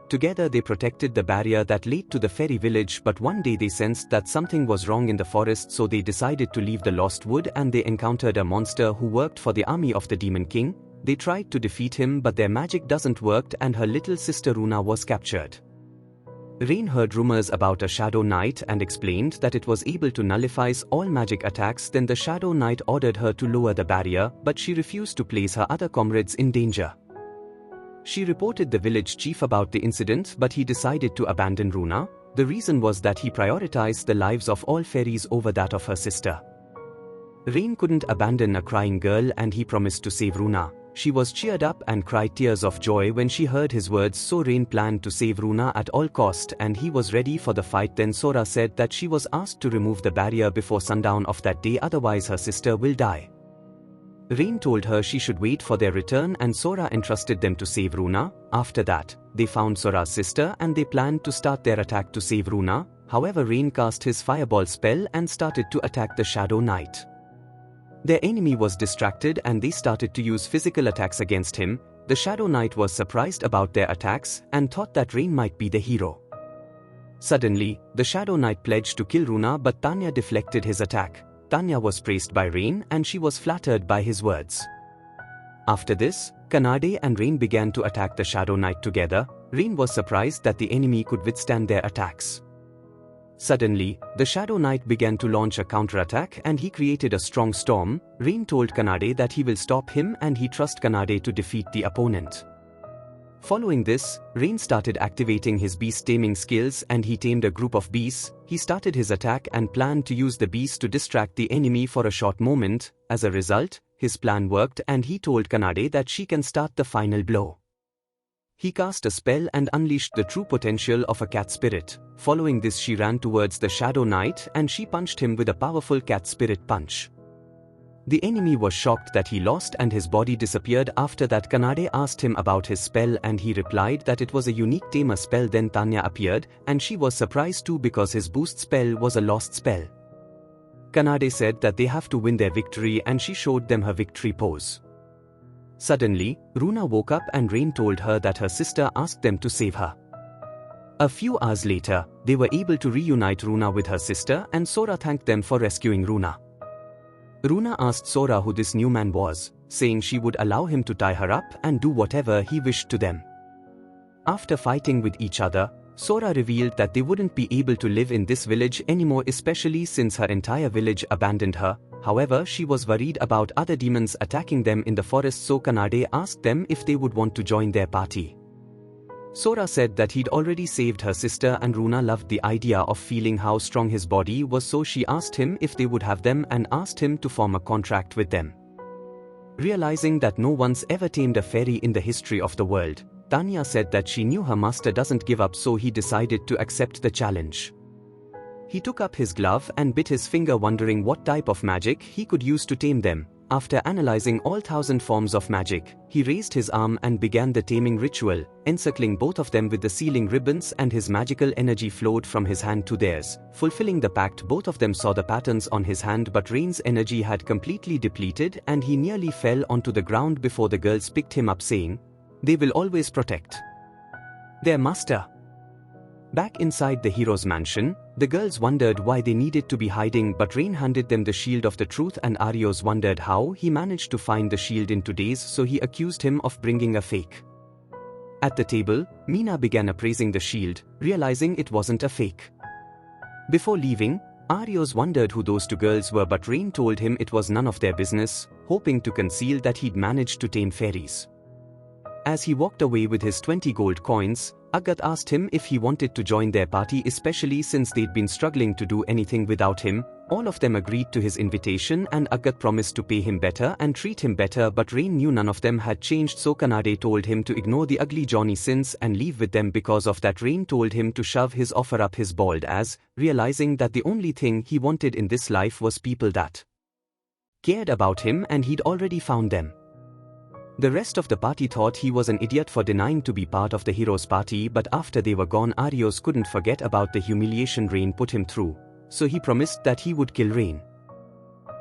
[SPEAKER 1] Together they protected the barrier that led to the fairy village, but one day they sensed that something was wrong in the forest, so they decided to leave the lost wood and they encountered a monster who worked for the army of the Demon King. They tried to defeat him, but their magic doesn't work and her little sister Runa was captured. Rain heard rumors about a Shadow Knight and explained that it was able to nullify all magic attacks. Then the Shadow Knight ordered her to lower the barrier, but she refused to place her other comrades in danger. She reported the village chief about the incident, but he decided to abandon Runa. The reason was that he prioritized the lives of all fairies over that of her sister. Rain couldn't abandon a crying girl and he promised to save Runa. She was cheered up and cried tears of joy when she heard his words, so Rain planned to save Runa at all cost and he was ready for the fight. Then Sora said that she was asked to remove the barrier before sundown of that day, otherwise her sister will die. Rain told her she should wait for their return and Sora entrusted them to save Runa. After that, they found Sora's sister and they planned to start their attack to save Runa. However, Rain cast his fireball spell and started to attack the Shadow Knight. Their enemy was distracted and they started to use physical attacks against him. The Shadow Knight was surprised about their attacks and thought that Rain might be the hero. Suddenly, the Shadow Knight pledged to kill Runa, but Tanya deflected his attack. Tanya was praised by Rain and she was flattered by his words. After this, Kanade and Rain began to attack the Shadow Knight together. Rain was surprised that the enemy could withstand their attacks. Suddenly, the Shadow Knight began to launch a counterattack and he created a strong storm. Rain told Kanade that he will stop him and he trusts Kanade to defeat the opponent. Following this, Rain started activating his beast taming skills and he tamed a group of beasts. He started his attack and planned to use the beasts to distract the enemy for a short moment. As a result, his plan worked and he told Kanade that she can start the final blow. He cast a spell and unleashed the true potential of a cat spirit. Following this, she ran towards the Shadow Knight and she punched him with a powerful cat spirit punch. The enemy was shocked that he lost and his body disappeared. After that, Kanade asked him about his spell and he replied that it was a unique tamer spell. Then Tanya appeared and she was surprised too because his boost spell was a lost spell. Kanade said that they have to win their victory and she showed them her victory pose. Suddenly, Runa woke up and Rain told her that her sister asked them to save her. A few hours later, they were able to reunite Runa with her sister and Sora thanked them for rescuing Runa. Runa asked Sora who this new man was, saying she would allow him to tie her up and do whatever he wished to them. After fighting with each other, Sora revealed that they wouldn't be able to live in this village anymore, especially since her entire village abandoned her. However, she was worried about other demons attacking them in the forest, so Kanade asked them if they would want to join their party. Sora said that he'd already saved her sister and Runa loved the idea of feeling how strong his body was, so she asked him if they would have them and asked him to form a contract with them. Realizing that no one's ever tamed a fairy in the history of the world, Tanya said that she knew her master doesn't give up, so he decided to accept the challenge. He took up his glove and bit his finger, wondering what type of magic he could use to tame them. After analyzing all 1,000 forms of magic, he raised his arm and began the taming ritual, encircling both of them with the sealing ribbons, and his magical energy flowed from his hand to theirs, fulfilling the pact. Both of them saw the patterns on his hand, but Rain's energy had completely depleted and he nearly fell onto the ground before the girls picked him up, saying, "They will always protect their master." Back inside the hero's mansion, the girls wondered why they needed to be hiding, but Rain handed them the shield of the truth and Arios wondered how he managed to find the shield in 2 days, so he accused him of bringing a fake. At the table, Mina began appraising the shield, realizing it wasn't a fake. Before leaving, Arios wondered who those 2 girls were, but Rain told him it was none of their business, hoping to conceal that he'd managed to tame fairies. As he walked away with his 20 gold coins, Agat asked him if he wanted to join their party, especially since they'd been struggling to do anything without him. All of them agreed to his invitation and Agat promised to pay him better and treat him better, but Rain knew none of them had changed, so Kanade told him to ignore the ugly Johnny Sins and leave with them. Because of that, Rain told him to shove his offer up his bald ass, realizing that the only thing he wanted in this life was people that cared about him, and he'd already found them. The rest of the party thought he was an idiot for denying to be part of the hero's party, but after they were gone, Arios couldn't forget about the humiliation Rain put him through, so he promised that he would kill Rain.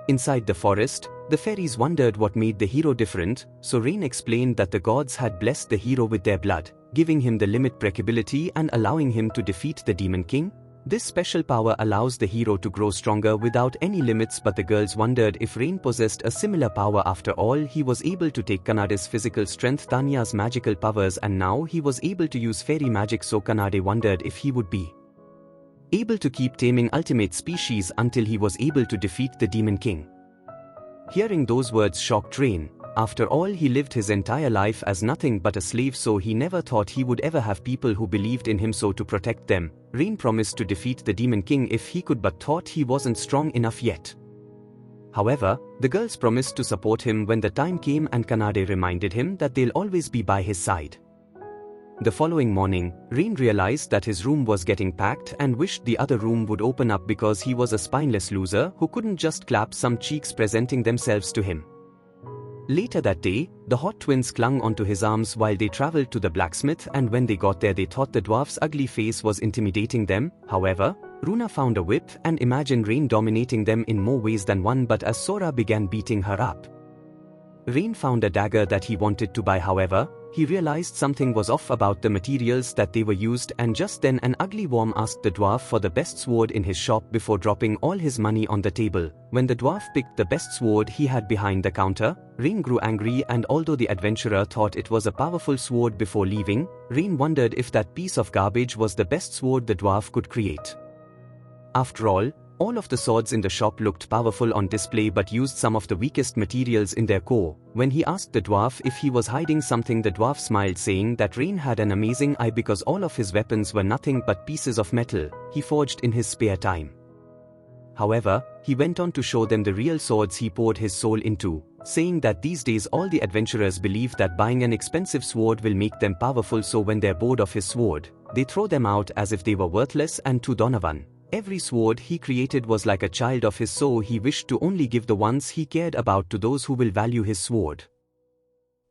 [SPEAKER 1] Inside the forest, the fairies wondered what made the hero different, so Rain explained that the gods had blessed the hero with their blood, giving him the limit breakability and allowing him to defeat the Demon King. This special power allows the hero to grow stronger without any limits, but the girls wondered if Rain possessed a similar power. After all, he was able to take Kanade's physical strength, Tanya's magical powers, and now he was able to use fairy magic, so Kanade wondered if he would be able to keep taming ultimate species until he was able to defeat the Demon King. Hearing those words shocked Rain. After all, he lived his entire life as nothing but a slave, so he never thought he would ever have people who believed in him, so to protect them, Rain promised to defeat the Demon King if he could, but thought he wasn't strong enough yet. However, the girls promised to support him when the time came, and Kanade reminded him that they'll always be by his side. The following morning, Rain realized that his room was getting packed and wished the other room would open up because he was a spineless loser who couldn't just clap some cheeks presenting themselves to him. Later that day, the hot twins clung onto his arms while they traveled to the blacksmith, and when they got there they thought the dwarf's ugly face was intimidating them. However, Runa found a whip and imagined Rain dominating them in more ways than one, but as Sora began beating her up, Rain found a dagger that he wanted to buy. However, he realized something was off about the materials that they were used, and just then an ugly worm asked the dwarf for the best sword in his shop before dropping all his money on the table. When the dwarf picked the best sword he had behind the counter, Rain grew angry, and although the adventurer thought it was a powerful sword before leaving, Rain wondered if that piece of garbage was the best sword the dwarf could create. After all of the swords in the shop looked powerful on display but used some of the weakest materials in their core. When he asked the dwarf if he was hiding something, the dwarf smiled, saying that Rain had an amazing eye because all of his weapons were nothing but pieces of metal he forged in his spare time. However, he went on to show them the real swords he poured his soul into, saying that these days all the adventurers believe that buying an expensive sword will make them powerful, so when they're bored of his sword, they throw them out as if they were worthless. And to Donovan, Every sword he created was like a child of his, so he wished to only give the ones he cared about to those who will value his sword.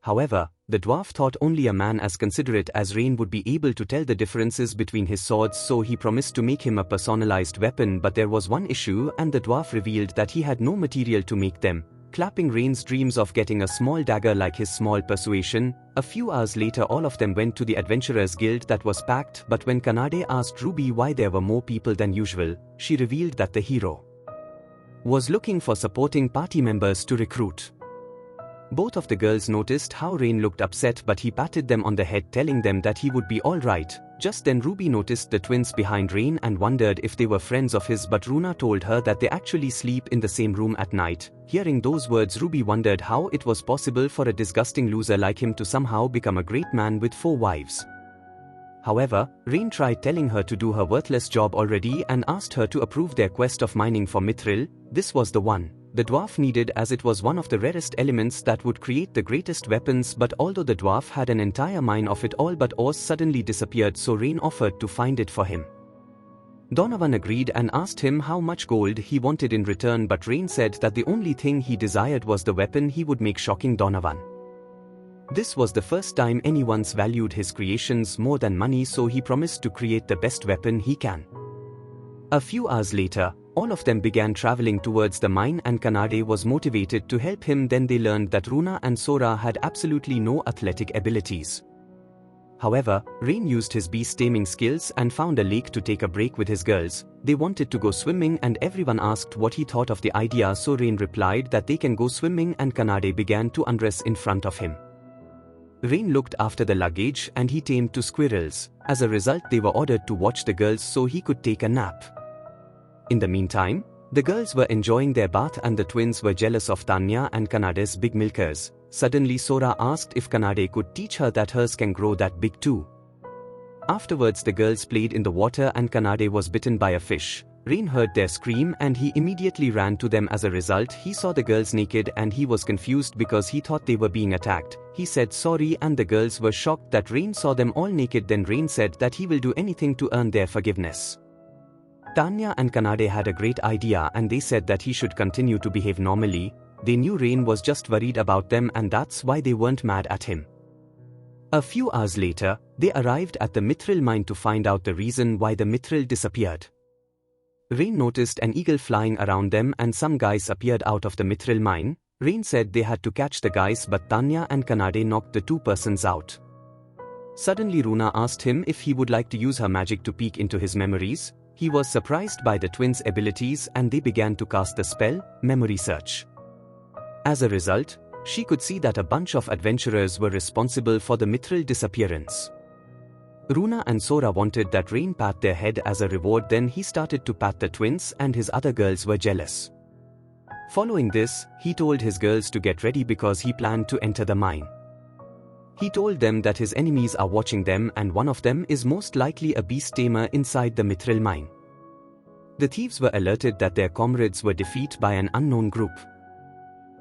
[SPEAKER 1] However, the dwarf thought only a man as considerate as Rain would be able to tell the differences between his swords, so he promised to make him a personalized weapon, but there was one issue, and the dwarf revealed that he had no material to make them, clapping Rain's dreams of getting a small dagger like his small persuasion. A few hours later all of them went to the Adventurers Guild that was packed, but when Kanade asked Ruby why there were more people than usual, she revealed that the hero was looking for supporting party members to recruit. Both of the girls noticed how Rain looked upset, but he patted them on the head telling them that he would be alright. Just then Ruby noticed the twins behind Rain and wondered if they were friends of his, but Runa told her that they actually sleep in the same room at night. Hearing those words, Ruby wondered how it was possible for a disgusting loser like him to somehow become a great man with 4 wives. However, Rain tried telling her to do her worthless job already and asked her to approve their quest of mining for mithril. This was the one the dwarf needed, as it was one of the rarest elements that would create the greatest weapons, but although the dwarf had an entire mine of it all, but ores suddenly disappeared, so Rain offered to find it for him. Donovan agreed and asked him how much gold he wanted in return, but Rain said that the only thing he desired was the weapon he would make, shocking Donovan. This was the first time anyone's valued his creations more than money, so he promised to create the best weapon he can. A few hours later, all of them began traveling towards the mine and Kanade was motivated to help him. Then they learned that Runa and Sora had absolutely no athletic abilities. However, Rain used his beast taming skills and found a lake to take a break with his girls. They wanted to go swimming and everyone asked what he thought of the idea, so Rain replied that they can go swimming, and Kanade began to undress in front of him. Rain looked after the luggage and he tamed 2 squirrels. As a result, they were ordered to watch the girls so he could take a nap. In the meantime, the girls were enjoying their bath and the twins were jealous of Tanya and Kanade's big milkers. Suddenly Sora asked if Kanade could teach her that hers can grow that big too. Afterwards the girls played in the water and Kanade was bitten by a fish. Rain heard their scream and he immediately ran to them. As a result, he saw the girls naked and he was confused because he thought they were being attacked. He said sorry and the girls were shocked that Rain saw them all naked. Then Rain said that he will do anything to earn their forgiveness. Tanya and Kanade had a great idea and they said that he should continue to behave normally. They knew Rain was just worried about them and that's why they weren't mad at him. A few hours later, they arrived at the mithril mine to find out the reason why the mithril disappeared. Rain noticed an eagle flying around them and some guys appeared out of the mithril mine. Rain said they had to catch the guys, but Tanya and Kanade knocked the 2 persons out. Suddenly Runa asked him if he would like to use her magic to peek into his memories. He was surprised by the twins' abilities and they began to cast the spell, Memory Search. As a result, she could see that a bunch of adventurers were responsible for the mithril disappearance. Runa and Sora wanted that Rain pat their head as a reward. Then he started to pat the twins and his other girls were jealous. Following this, he told his girls to get ready because he planned to enter the mine. He told them that his enemies are watching them and one of them is most likely a beast tamer inside the mithril mine. The thieves were alerted that their comrades were defeated by an unknown group.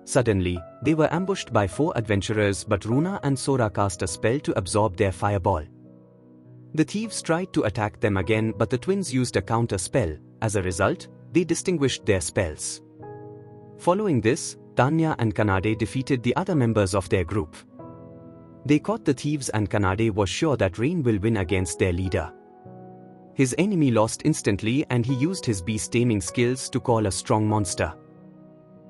[SPEAKER 1] Suddenly, they were ambushed by 4 adventurers, but Runa and Sora cast a spell to absorb their fireball. The thieves tried to attack them again, but the twins used a counter spell. As a result, they distinguished their spells. Following this, Tanya and Kanade defeated the other members of their group. They caught the thieves and Kanade was sure that Rain will win against their leader. His enemy lost instantly and he used his beast taming skills to call a strong monster.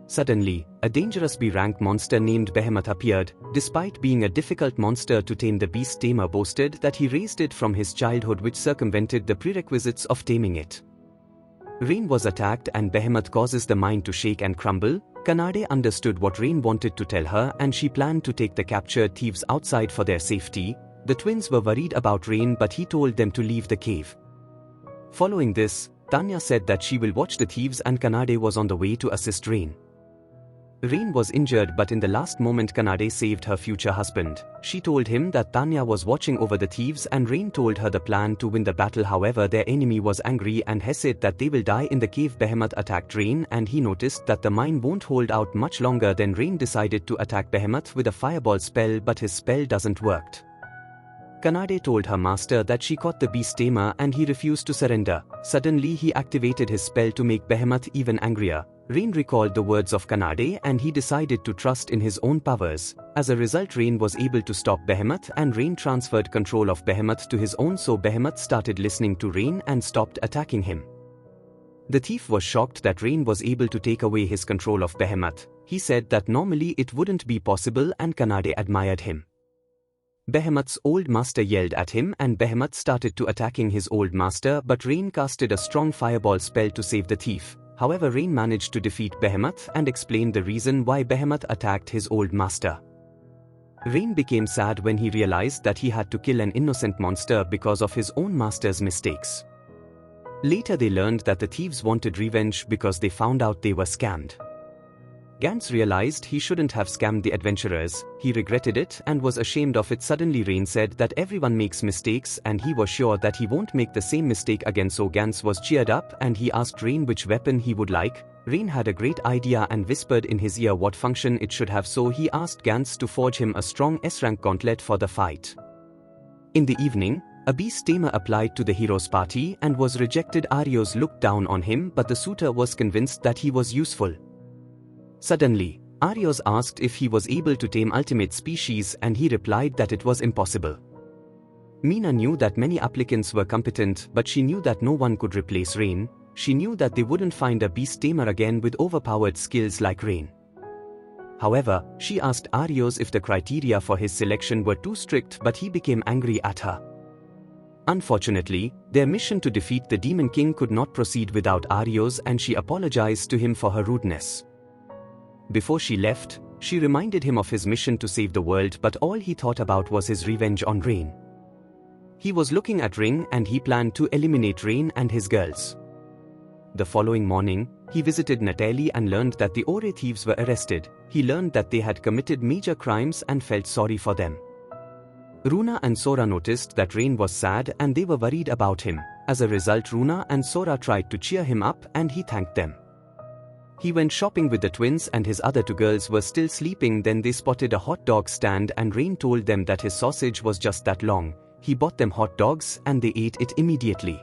[SPEAKER 1] Suddenly, a dangerous B-rank monster named Behemoth appeared. Despite being a difficult monster to tame, the beast tamer boasted that he raised it from his childhood, which circumvented the prerequisites of taming it. Rain was attacked and Behemoth causes the mine to shake and crumble. Kanade understood what Rain wanted to tell her and she planned to take the captured thieves outside for their safety. The twins were worried about Rain, but he told them to leave the cave. Following this, Tanya said that she will watch the thieves and Kanade was on the way to assist Rain. Rain was injured, but in the last moment Kanade saved her future husband. She told him that Tanya was watching over the thieves and Rain told her the plan to win the battle. However, their enemy was angry and said that they will die in the cave. Behemoth attacked Rain and he noticed that the mine won't hold out much longer. Then Rain decided to attack Behemoth with a fireball spell, but his spell doesn't work. Kanade told her master that she caught the beast tamer and he refused to surrender. Suddenly he activated his spell to make Behemoth even angrier. Rain recalled the words of Kanade and he decided to trust in his own powers. As a result, Rain was able to stop Behemoth and Rain transferred control of Behemoth to his own, so Behemoth started listening to Rain and stopped attacking him. The thief was shocked that Rain was able to take away his control of Behemoth. He said that normally it wouldn't be possible and Kanade admired him. Behemoth's old master yelled at him and Behemoth started to attacking his old master, but Rain casted a strong fireball spell to save the thief. However, Rain managed to defeat Behemoth and explained the reason why Behemoth attacked his old master. Rain became sad when he realized that he had to kill an innocent monster because of his own master's mistakes. Later they learned that the thieves wanted revenge because they found out they were scammed. Gantz realized he shouldn't have scammed the adventurers. He regretted it and was ashamed of it. Suddenly Rain said that everyone makes mistakes and he was sure that he won't make the same mistake again, so Gantz was cheered up and he asked Rain which weapon he would like. Rain had a great idea and whispered in his ear what function it should have, so he asked Gantz to forge him a strong S-rank gauntlet for the fight. In the evening, a beast tamer applied to the hero's party and was rejected. Arios looked down on him, but the suitor was convinced that he was useful. Suddenly, Arios asked if he was able to tame ultimate species and he replied that it was impossible. Mina knew that many applicants were competent, but she knew that no one could replace Rain. She knew that they wouldn't find a beast tamer again with overpowered skills like Rain. However, she asked Arios if the criteria for his selection were too strict, but he became angry at her. Unfortunately, their mission to defeat the Demon King could not proceed without Arios and she apologized to him for her rudeness. Before she left, she reminded him of his mission to save the world, but all he thought about was his revenge on Rain. He was looking at Ring and he planned to eliminate Rain and his girls. The following morning, he visited Natalie and learned that the Ore thieves were arrested. He learned that they had committed major crimes and felt sorry for them. Runa and Sora noticed that Rain was sad and they were worried about him. As a result, Runa and Sora tried to cheer him up and he thanked them. He went shopping with the twins and his other two girls were still sleeping. Then they spotted a hot dog stand and Rain told them that his sausage was just that long. He bought them hot dogs and they ate it immediately.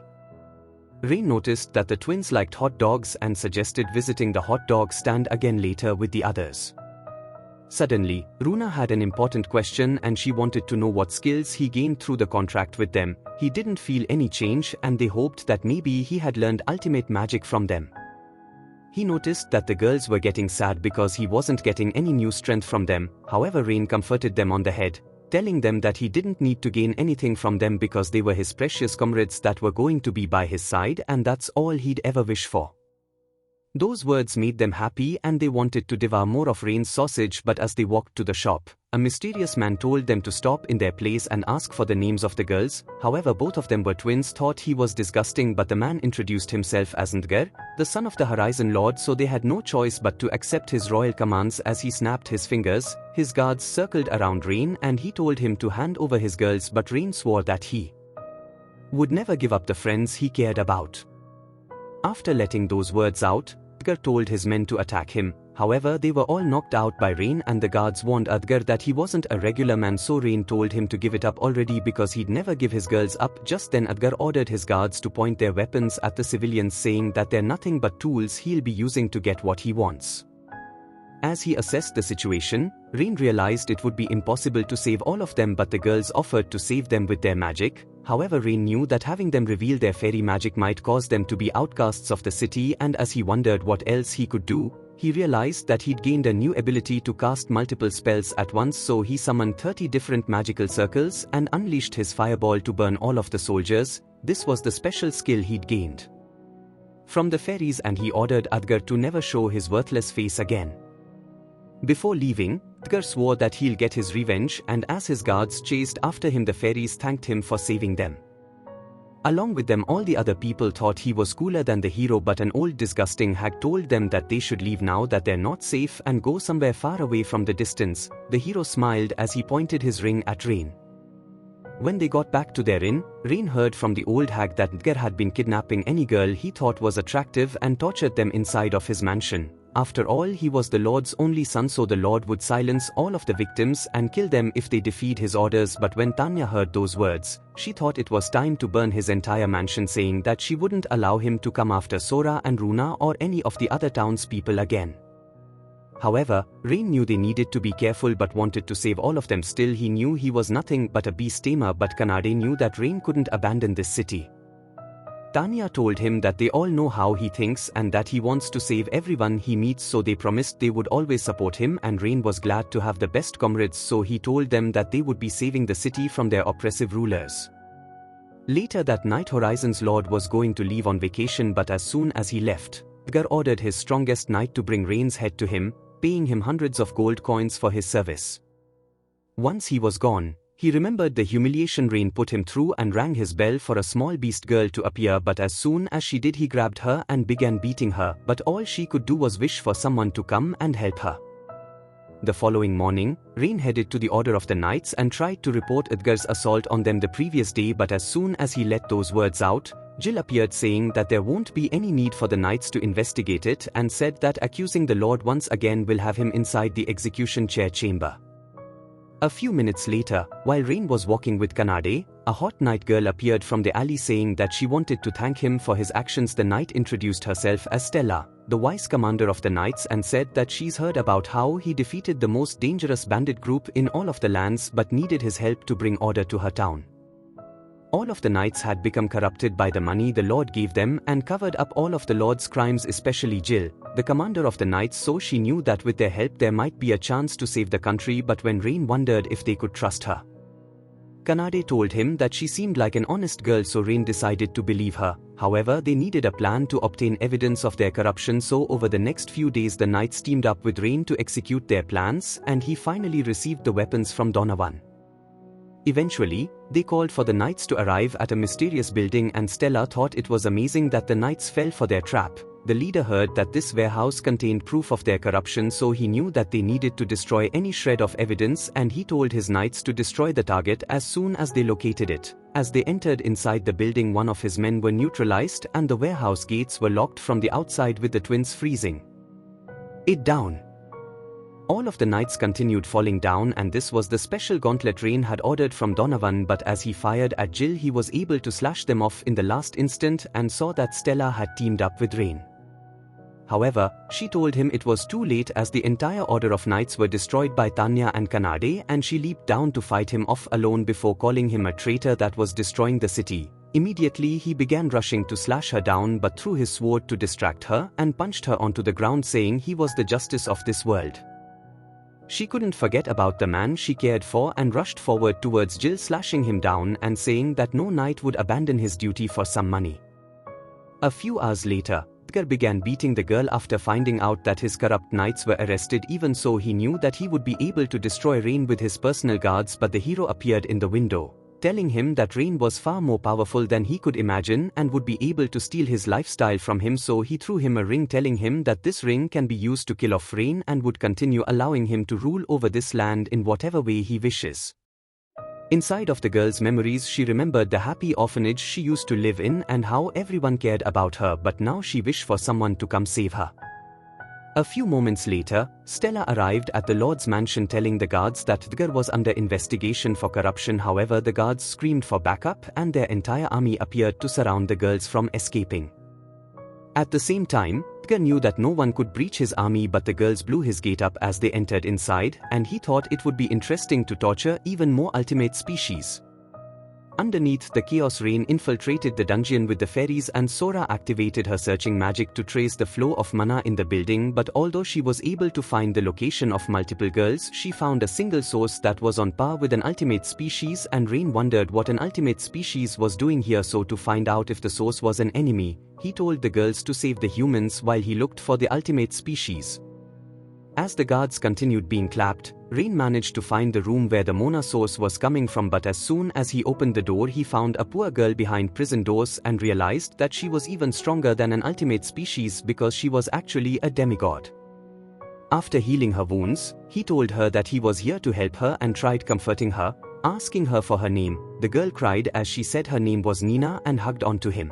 [SPEAKER 1] Rain noticed that the twins liked hot dogs and suggested visiting the hot dog stand again later with the others. Suddenly, Runa had an important question and she wanted to know what skills he gained through the contract with them. He didn't feel any change and they hoped that maybe he had learned ultimate magic from them. He noticed that the girls were getting sad because he wasn't getting any new strength from them. However, Rain comforted them on the head, telling them that he didn't need to gain anything from them because they were his precious comrades that were going to be by his side, and that's all he'd ever wish for. Those words made them happy and they wanted to devour more of Rain's sausage, but as they walked to the shop, a mysterious man told them to stop in their place and ask for the names of the girls. However, both of them were twins, thought he was disgusting, but the man introduced himself as Ndgar, the son of the Horizon Lord, so they had no choice but to accept his royal commands. As he snapped his fingers, his guards circled around Rain and he told him to hand over his girls, but Rain swore that he would never give up the friends he cared about. After letting those words out, Edgar told his men to attack him. However, they were all knocked out by Rain and the guards warned Edgar that he wasn't a regular man, so Rain told him to give it up already because he'd never give his girls up. Just then Edgar ordered his guards to point their weapons at the civilians, saying that they're nothing but tools he'll be using to get what he wants. As he assessed the situation, Rain realized it would be impossible to save all of them, but the girls offered to save them with their magic. However, Rain knew that having them reveal their fairy magic might cause them to be outcasts of the city, and as he wondered what else he could do, he realized that he'd gained a new ability to cast multiple spells at once, so he summoned 30 different magical circles and unleashed his fireball to burn all of the soldiers. This was the special skill he'd gained from the fairies, and he ordered Edgar to never show his worthless face again. Before leaving, Edgar swore that he'll get his revenge, and as his guards chased after him, the fairies thanked him for saving them. Along with them, all the other people thought he was cooler than the hero, but an old disgusting hag told them that they should leave now that they're not safe and go somewhere far away from the distance. The hero smiled as he pointed his ring at Rain. When they got back to their inn, Rain heard from the old hag that Edgar had been kidnapping any girl he thought was attractive and tortured them inside of his mansion. After all, he was the Lord's only son, so the Lord would silence all of the victims and kill them if they defied his orders. But when Tanya heard those words, she thought it was time to burn his entire mansion, saying that she wouldn't allow him to come after Sora and Runa or any of the other townspeople again. However, Rain knew they needed to be careful but wanted to save all of them. Still, he knew he was nothing but a beast tamer, but Kanade knew that Rain couldn't abandon this city. Tanya told him that they all know how he thinks and that he wants to save everyone he meets, so they promised they would always support him, and Rain was glad to have the best comrades, so he told them that they would be saving the city from their oppressive rulers. Later that night, Horizon's Lord was going to leave on vacation, but as soon as he left, Edgar ordered his strongest knight to bring Rain's head to him, paying him hundreds of gold coins for his service. Once he was gone, he remembered the humiliation Rain put him through and rang his bell for a small beast girl to appear, but as soon as she did, he grabbed her and began beating her, but all she could do was wish for someone to come and help her. The following morning, Rain headed to the Order of the Knights and tried to report Edgar's assault on them the previous day, but as soon as he let those words out, Jill appeared, saying that there won't be any need for the Knights to investigate it, and said that accusing the Lord once again will have him inside the execution chair chamber. A few minutes later, while Rain was walking with Kanade, a hot knight girl appeared from the alley saying that she wanted to thank him for his actions. The knight introduced herself as Stella, the wise commander of the knights, and said that she's heard about how he defeated the most dangerous bandit group in all of the lands but needed his help to bring order to her town. All of the knights had become corrupted by the money the Lord gave them and covered up all of the Lord's crimes, especially Jill, the commander of the knights, so she knew that with their help there might be a chance to save the country. But when Rain wondered if they could trust her, Kanade told him that she seemed like an honest girl, so Rain decided to believe her. However, they needed a plan to obtain evidence of their corruption, so over the next few days the knights teamed up with Rain to execute their plans, and he finally received the weapons from Donovan. Eventually, they called for the knights to arrive at a mysterious building, and Stella thought it was amazing that the knights fell for their trap. The leader heard that this warehouse contained proof of their corruption, so he knew that they needed to destroy any shred of evidence, and he told his knights to destroy the target as soon as they located it. As they entered inside the building, one of his men were neutralized and the warehouse gates were locked from the outside, with the twins freezing it down. All of the knights continued falling down, and this was the special gauntlet Rain had ordered from Donovan, but as he fired at Jill he was able to slash them off in the last instant and saw that Stella had teamed up with Rain. However, she told him it was too late, as the entire Order of Knights were destroyed by Tanya and Kanade, and she leaped down to fight him off alone before calling him a traitor that was destroying the city. Immediately he began rushing to slash her down, but threw his sword to distract her and punched her onto the ground, saying he was the justice of this world. She couldn't forget about the man she cared for and rushed forward towards Jill, slashing him down and saying that no knight would abandon his duty for some money. A few hours later, Edgar began beating the girl after finding out that his corrupt knights were arrested. Even so, he knew that he would be able to destroy Rain with his personal guards, but the hero appeared in the window, telling him that Rain was far more powerful than he could imagine and would be able to steal his lifestyle from him, so he threw him a ring, telling him that this ring can be used to kill off Rain and would continue allowing him to rule over this land in whatever way he wishes. Inside of the girl's memories, she remembered the happy orphanage she used to live in and how everyone cared about her, but now she wished for someone to come save her. A few moments later, Stella arrived at the Lord's mansion, telling the guards that Edgar was under investigation for corruption. However, the guards screamed for backup and their entire army appeared to surround the girls from escaping. At the same time, Edgar knew that no one could breach his army, but the girls blew his gate up as they entered inside, and he thought it would be interesting to torture even more ultimate species. Underneath the chaos, Rain infiltrated the dungeon with the fairies, and Sora activated her searching magic to trace the flow of mana in the building, but although she was able to find the location of multiple girls, she found a single source that was on par with an ultimate species, and Rain wondered what an ultimate species was doing here, so to find out if the source was an enemy, he told the girls to save the humans while he looked for the ultimate species. As the guards continued being clapped, Rain managed to find the room where the Mona source was coming from, but as soon as he opened the door he found a poor girl behind prison doors and realized that she was even stronger than an ultimate species because she was actually a demigod. After healing her wounds, he told her that he was here to help her and tried comforting her, asking her for her name. The girl cried as she said her name was Nina and hugged onto him.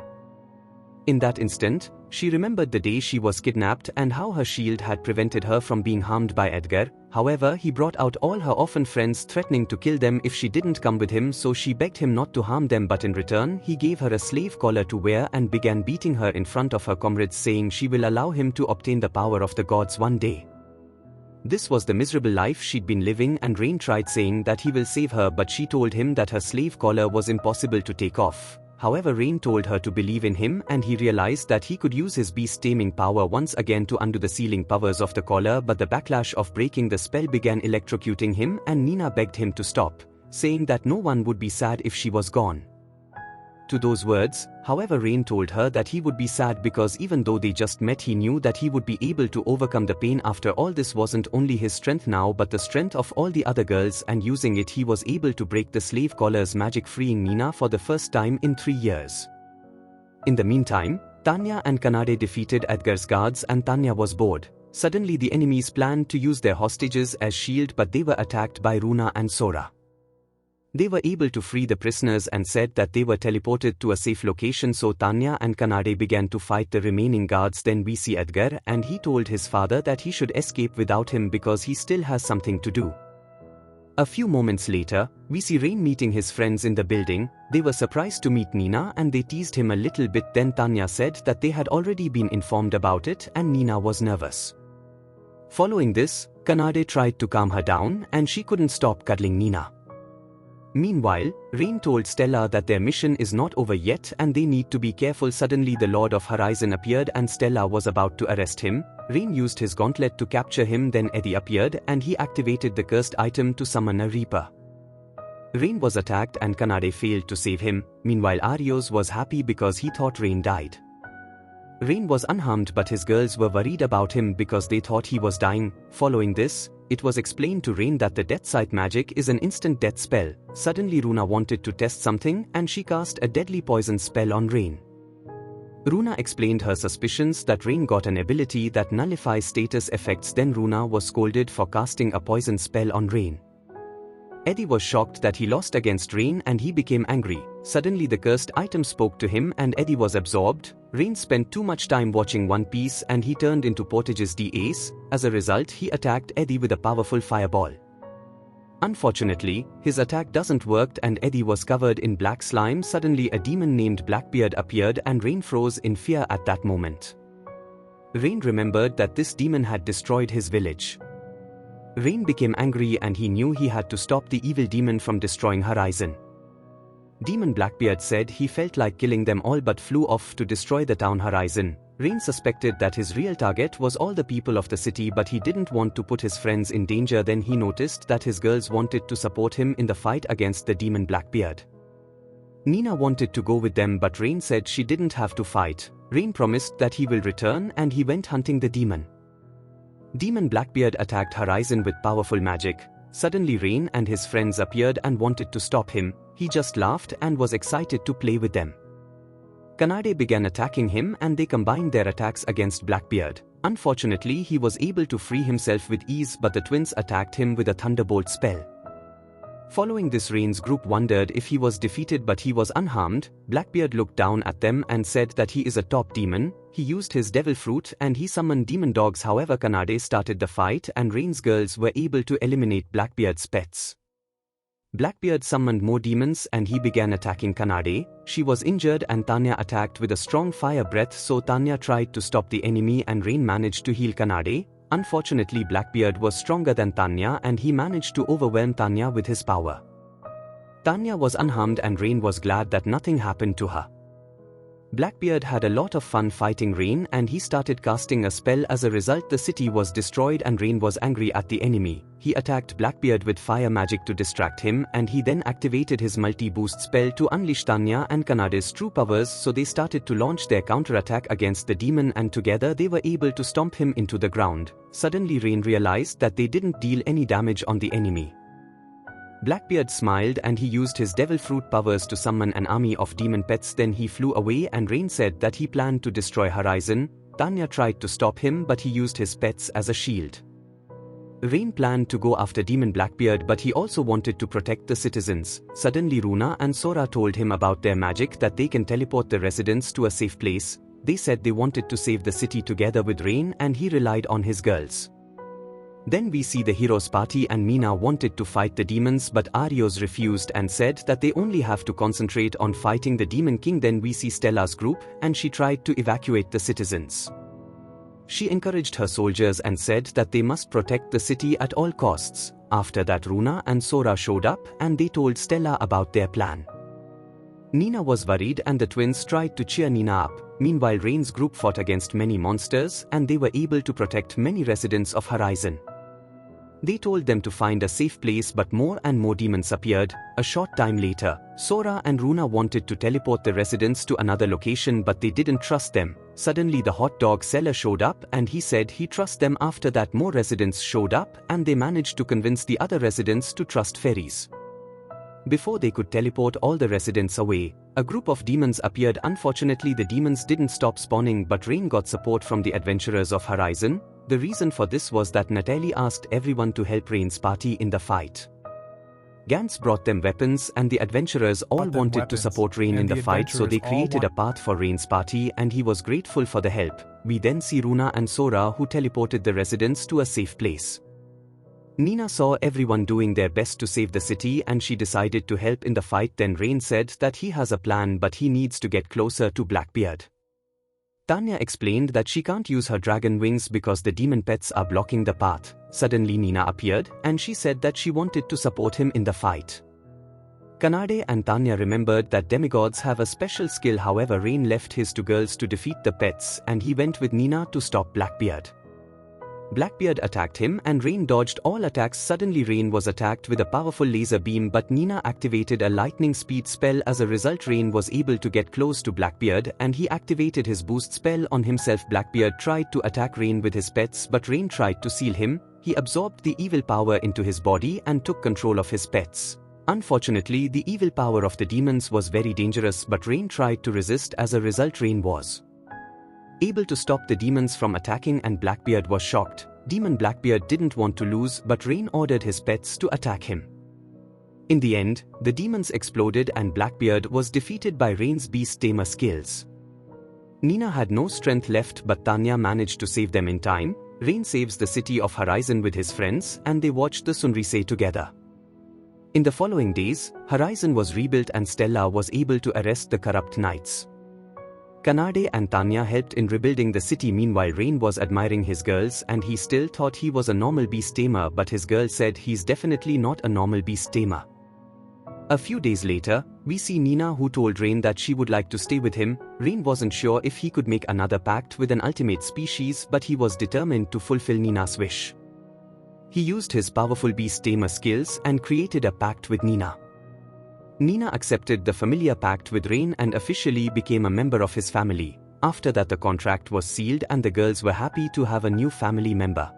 [SPEAKER 1] In that instant, she remembered the day she was kidnapped and how her shield had prevented her from being harmed by Edgar. However, he brought out all her orphan friends, threatening to kill them if she didn't come with him, so she begged him not to harm them, but in return, he gave her a slave collar to wear and began beating her in front of her comrades, saying she will allow him to obtain the power of the gods one day. This was the miserable life she'd been living, and Rain tried saying that he will save her, but she told him that her slave collar was impossible to take off. However, Rain told her to believe in him, and he realized that he could use his beast-taming power once again to undo the sealing powers of the collar, but the backlash of breaking the spell began electrocuting him, and Nina begged him to stop, saying that no one would be sad if she was gone. To those words, however, Rain told her that he would be sad because even though they just met, he knew that he would be able to overcome the pain. After all, this wasn't only his strength now but the strength of all the other girls, and using it he was able to break the slave collar's magic, freeing Nina for the first time in 3 years. In the meantime, Tanya and Kanade defeated Edgar's guards, and Tanya was bored. Suddenly the enemies planned to use their hostages as shield, but they were attacked by Runa and Sora. They were able to free the prisoners and said that they were teleported to a safe location, so Tanya and Kanade began to fight the remaining guards. Then we see Edgar, and he told his father that he should escape without him because he still has something to do. A few moments later, we see Rain meeting his friends in the building. They were surprised to meet Nina and they teased him a little bit. Then Tanya said that they had already been informed about it and Nina was nervous. Following this, Kanade tried to calm her down and she couldn't stop cuddling Nina. Meanwhile, Rain told Stella that their mission is not over yet and they need to be careful. Suddenly the Lord of Horizon appeared and Stella was about to arrest him. Rain used his gauntlet to capture him, then Eddie appeared and he activated the cursed item to summon a Reaper. Rain was attacked and Kanade failed to save him. Meanwhile, Arios was happy because he thought Rain died. Rain was unharmed, but his girls were worried about him because they thought he was dying. Following this, it was explained to Rain that the Death Sight magic is an instant death spell. Suddenly Runa wanted to test something and she cast a deadly poison spell on Rain. Runa explained her suspicions that Rain got an ability that nullifies status effects. Then Runa was scolded for casting a poison spell on Rain. Eddie was shocked that he lost against Rain and he became angry. Suddenly the cursed item spoke to him and Eddie was absorbed. Rain spent too much time watching One Piece and he turned into Portage's D-Ace. As a result, he attacked Eddie with a powerful fireball. Unfortunately, his attack doesn't work and Eddie was covered in black slime. Suddenly a demon named Blackbeard appeared and Rain froze in fear at that moment. Rain remembered that this demon had destroyed his village. Rain became angry and he knew he had to stop the evil demon from destroying Horizon. Demon Blackbeard said he felt like killing them all but flew off to destroy the town Horizon. Rain suspected that his real target was all the people of the city, but he didn't want to put his friends in danger. Then he noticed that his girls wanted to support him in the fight against the demon Blackbeard. Nina wanted to go with them, but Rain said she didn't have to fight. Rain promised that he will return and he went hunting the demon. Demon Blackbeard attacked Horizon with powerful magic. Suddenly Rain and his friends appeared and wanted to stop him. He just laughed and was excited to play with them. Kanade began attacking him and they combined their attacks against Blackbeard. Unfortunately, he was able to free himself with ease, but the twins attacked him with a thunderbolt spell. Following this, Rain's group wondered if he was defeated, but he was unharmed. Blackbeard looked down at them and said that he is a top demon. He used his devil fruit and he summoned demon dogs. However, Kanade started the fight and Rain's girls were able to eliminate Blackbeard's pets. Blackbeard summoned more demons and he began attacking Kanade. She was injured and Tanya attacked with a strong fire breath, so Tanya tried to stop the enemy and Rain managed to heal Kanade. Unfortunately, Blackbeard was stronger than Tanya and he managed to overwhelm Tanya with his power. Tanya was unharmed and Rain was glad that nothing happened to her. Blackbeard had a lot of fun fighting Rain and he started casting a spell. As a result, the city was destroyed and Rain was angry at the enemy. He attacked Blackbeard with fire magic to distract him and he then activated his multi-boost spell to unleash Tanya and Kanade's true powers, so they started to launch their counterattack against the demon and together they were able to stomp him into the ground. Suddenly Rain realized that they didn't deal any damage on the enemy. Blackbeard smiled and he used his devil fruit powers to summon an army of demon pets. Then he flew away and Rain said that he planned to destroy Horizon. Tanya tried to stop him but he used his pets as a shield. Rain planned to go after demon Blackbeard but he also wanted to protect the citizens. Suddenly Runa and Sora told him about their magic, that they can teleport the residents to a safe place. They said they wanted to save the city together with Rain and he relied on his girls. Then we see the heroes party and Mina wanted to fight the demons but Arios refused and said that they only have to concentrate on fighting the Demon King. Then we see Stella's group and she tried to evacuate the citizens. She encouraged her soldiers and said that they must protect the city at all costs. After that Runa and Sora showed up and they told Stella about their plan. Nina was worried and the twins tried to cheer Nina up. Meanwhile Rain's group fought against many monsters and they were able to protect many residents of Horizon. They told them to find a safe place but more and more demons appeared. A short time later, Sora and Runa wanted to teleport the residents to another location but they didn't trust them. Suddenly the hot dog seller showed up and he said he trusts them. After that more residents showed up and they managed to convince the other residents to trust fairies. Before they could teleport all the residents away, a group of demons appeared. Unfortunately the demons didn't stop spawning but Rain got support from the adventurers of Horizon. The reason for this was that Natalie asked everyone to help Rain's party in the fight. Gantz brought them weapons and the adventurers all wanted to support Rain in the fight, so they created a path for Rain's party and he was grateful for the help. We then see Runa and Sora who teleported the residents to a safe place. Nina saw everyone doing their best to save the city and she decided to help in the fight. Then Rain said that he has a plan but he needs to get closer to Blackbeard. Tanya explained that she can't use her dragon wings because the demon pets are blocking the path. Suddenly Nina appeared and she said that she wanted to support him in the fight. Kanade and Tanya remembered that demigods have a special skill. However, Rain left his two girls to defeat the pets and he went with Nina to stop Blackbeard. Blackbeard attacked him and Rain dodged all attacks. Suddenly Rain was attacked with a powerful laser beam but Nina activated a lightning speed spell. As a result Rain was able to get close to Blackbeard and he activated his boost spell on himself. Blackbeard tried to attack Rain with his pets but Rain tried to seal him. He absorbed the evil power into his body and took control of his pets. Unfortunately the evil power of the demons was very dangerous but Rain tried to resist. As a result Rain was able to stop the demons from attacking and Blackbeard was shocked. Demon Blackbeard didn't want to lose but Rain ordered his pets to attack him. In the end, the demons exploded and Blackbeard was defeated by Rain's Beast Tamer skills. Nina had no strength left but Tanya managed to save them in time. Rain saves the city of Horizon with his friends and they watched the Sunrise together. In the following days, Horizon was rebuilt and Stella was able to arrest the corrupt knights. Kanade and Tanya helped in rebuilding the city. Meanwhile Rain was admiring his girls and he still thought he was a normal beast tamer but his girl said he's definitely not a normal beast tamer. A few days later, we see Nina who told Rain that she would like to stay with him. Rain wasn't sure if he could make another pact with an ultimate species but he was determined to fulfill Nina's wish. He used his powerful beast tamer skills and created a pact with Nina. Nina accepted the familiar pact with Rain and officially became a member of his family. After that the contract was sealed and the girls were happy to have a new family member.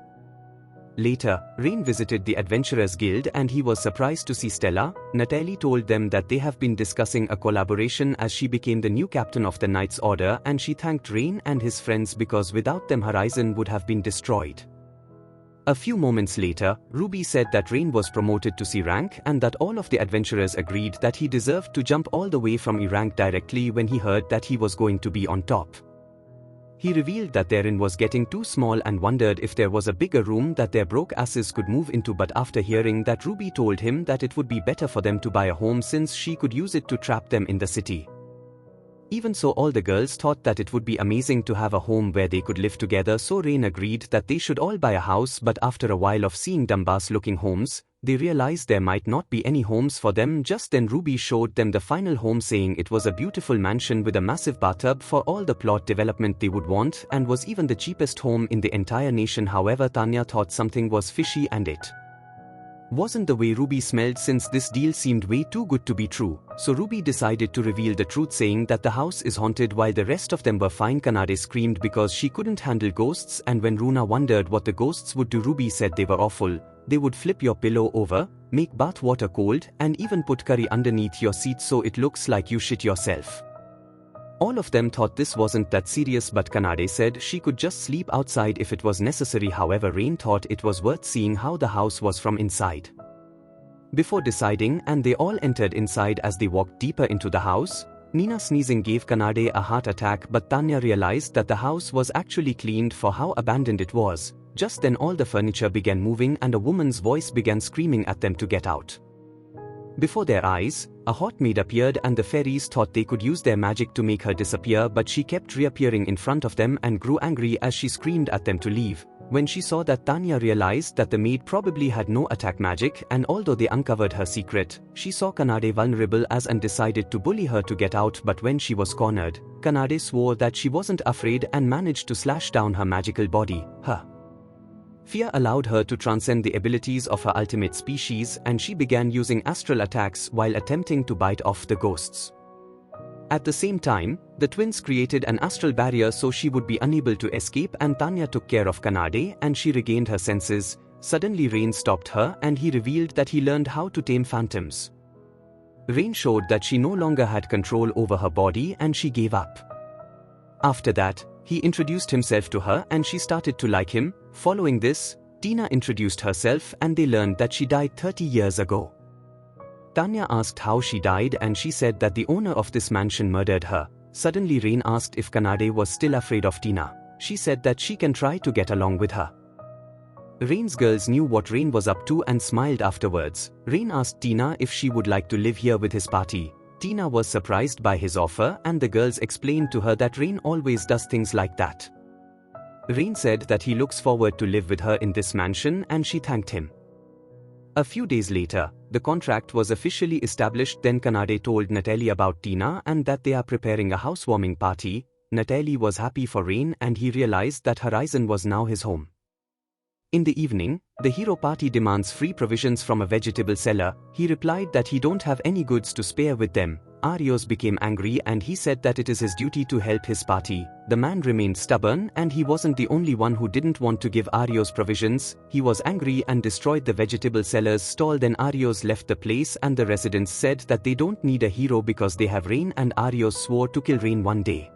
[SPEAKER 1] Later, Rain visited the Adventurers Guild and he was surprised to see Stella. Natalie told them that they have been discussing a collaboration as she became the new captain of the Knights Order and she thanked Rain and his friends because without them Horizon would have been destroyed. A few moments later, Ruby said that Rain was promoted to C rank and that all of the adventurers agreed that he deserved to jump all the way from E rank directly when he heard that he was going to be on top. He revealed that their inn was getting too small and wondered if there was a bigger room that their broke asses could move into, but after hearing that Ruby told him that it would be better for them to buy a home since she could use it to trap them in the city. Even so, all the girls thought that it would be amazing to have a home where they could live together, so Rain agreed that they should all buy a house, but after a while of seeing dumbass-looking homes, they realized there might not be any homes for them. Just then Ruby showed them the final home, saying it was a beautiful mansion with a massive bathtub for all the plot development they would want and was even the cheapest home in the entire nation. However, Tanya thought something was fishy and it wasn't the way Ruby smelled, since this deal seemed way too good to be true. So Ruby decided to reveal the truth, saying that the house is haunted while the rest of them were fine. Kanade screamed because she couldn't handle ghosts, and when Runa wondered what the ghosts would do, Ruby said they were awful. They would flip your pillow over, make bath water cold, and even put curry underneath your seat so it looks like you shit yourself. All of them thought this wasn't that serious, but Kanade said she could just sleep outside if it was necessary. However, Rain thought it was worth seeing how the house was from inside before deciding, and they all entered inside. As they walked deeper into the house, Nina sneezing gave Kanade a heart attack, but Tanya realized that the house was actually cleaned for how abandoned it was. Just then all the furniture began moving and a woman's voice began screaming at them to get out. Before their eyes, a hot maid appeared and the fairies thought they could use their magic to make her disappear, but she kept reappearing in front of them and grew angry as she screamed at them to leave. When she saw that, Tanya realized that the maid probably had no attack magic, and although they uncovered her secret, she saw Kanade vulnerable and decided to bully her to get out, but when she was cornered, Kanade swore that she wasn't afraid and managed to slash down her magical body. Her fear allowed her to transcend the abilities of her ultimate species, and she began using astral attacks while attempting to bite off the ghosts. At the same time, the twins created an astral barrier so she would be unable to escape, and Tanya took care of Kanade and she regained her senses. Suddenly Rain stopped her and he revealed that he learned how to tame phantoms. Rain showed that she no longer had control over her body and she gave up. After that, he introduced himself to her and she started to like him. Following this, Tina introduced herself and they learned that she died 30 years ago. Tanya asked how she died and she said that the owner of this mansion murdered her. Suddenly Rain asked if Kanade was still afraid of Tina. She said that she can try to get along with her. Rain's girls knew what Rain was up to and smiled afterwards. Rain asked Tina if she would like to live here with his party. Tina was surprised by his offer and the girls explained to her that Rain always does things like that. Rain said that he looks forward to live with her in this mansion and she thanked him. A few days later, the contract was officially established. Then Kanade told Natalie about Tina and that they are preparing a housewarming party. Natalie was happy for Rain and he realized that Horizon was now his home. In the evening, the hero party demands free provisions from a vegetable seller. He replied that he don't have any goods to spare with them. Arios became angry and he said that it is his duty to help his party. The man remained stubborn and he wasn't the only one who didn't want to give Arios provisions. He was angry and destroyed the vegetable seller's stall. Then Arios left the place and the residents said that they don't need a hero because they have Rain, and Arios swore to kill Rain one day.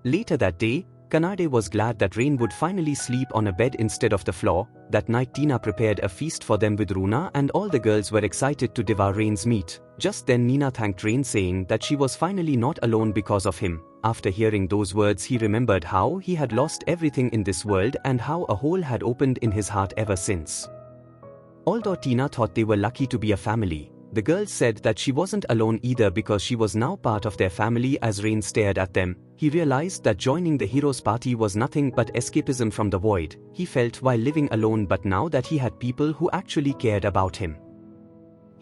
[SPEAKER 1] Later that day, Kanade was glad that Rain would finally sleep on a bed instead of the floor. That night Tina prepared a feast for them with Runa and all the girls were excited to devour Rain's meat. Just then Nina thanked Rain, saying that she was finally not alone because of him. After hearing those words, he remembered how he had lost everything in this world and how a hole had opened in his heart ever since. Although Tina thought they were lucky to be a family, the girls said that she wasn't alone either because she was now part of their family. As Rain stared at them, he realized that joining the hero's party was nothing but escapism from the void he felt while living alone, but now that he had people who actually cared about him,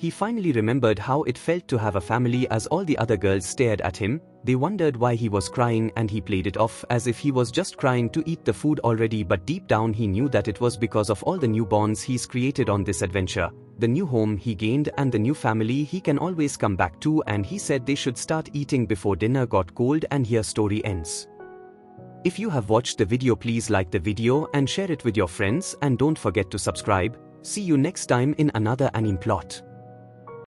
[SPEAKER 1] he finally remembered how it felt to have a family. As all the other girls stared at him, they wondered why he was crying and he played it off as if he was just crying to eat the food already, but deep down he knew that it was because of all the new bonds he's created on this adventure, the new home he gained and the new family he can always come back to. And he said they should start eating before dinner got cold, and here story ends. If you have watched the video, please like the video and share it with your friends and don't forget to subscribe. See you next time in another anime plot.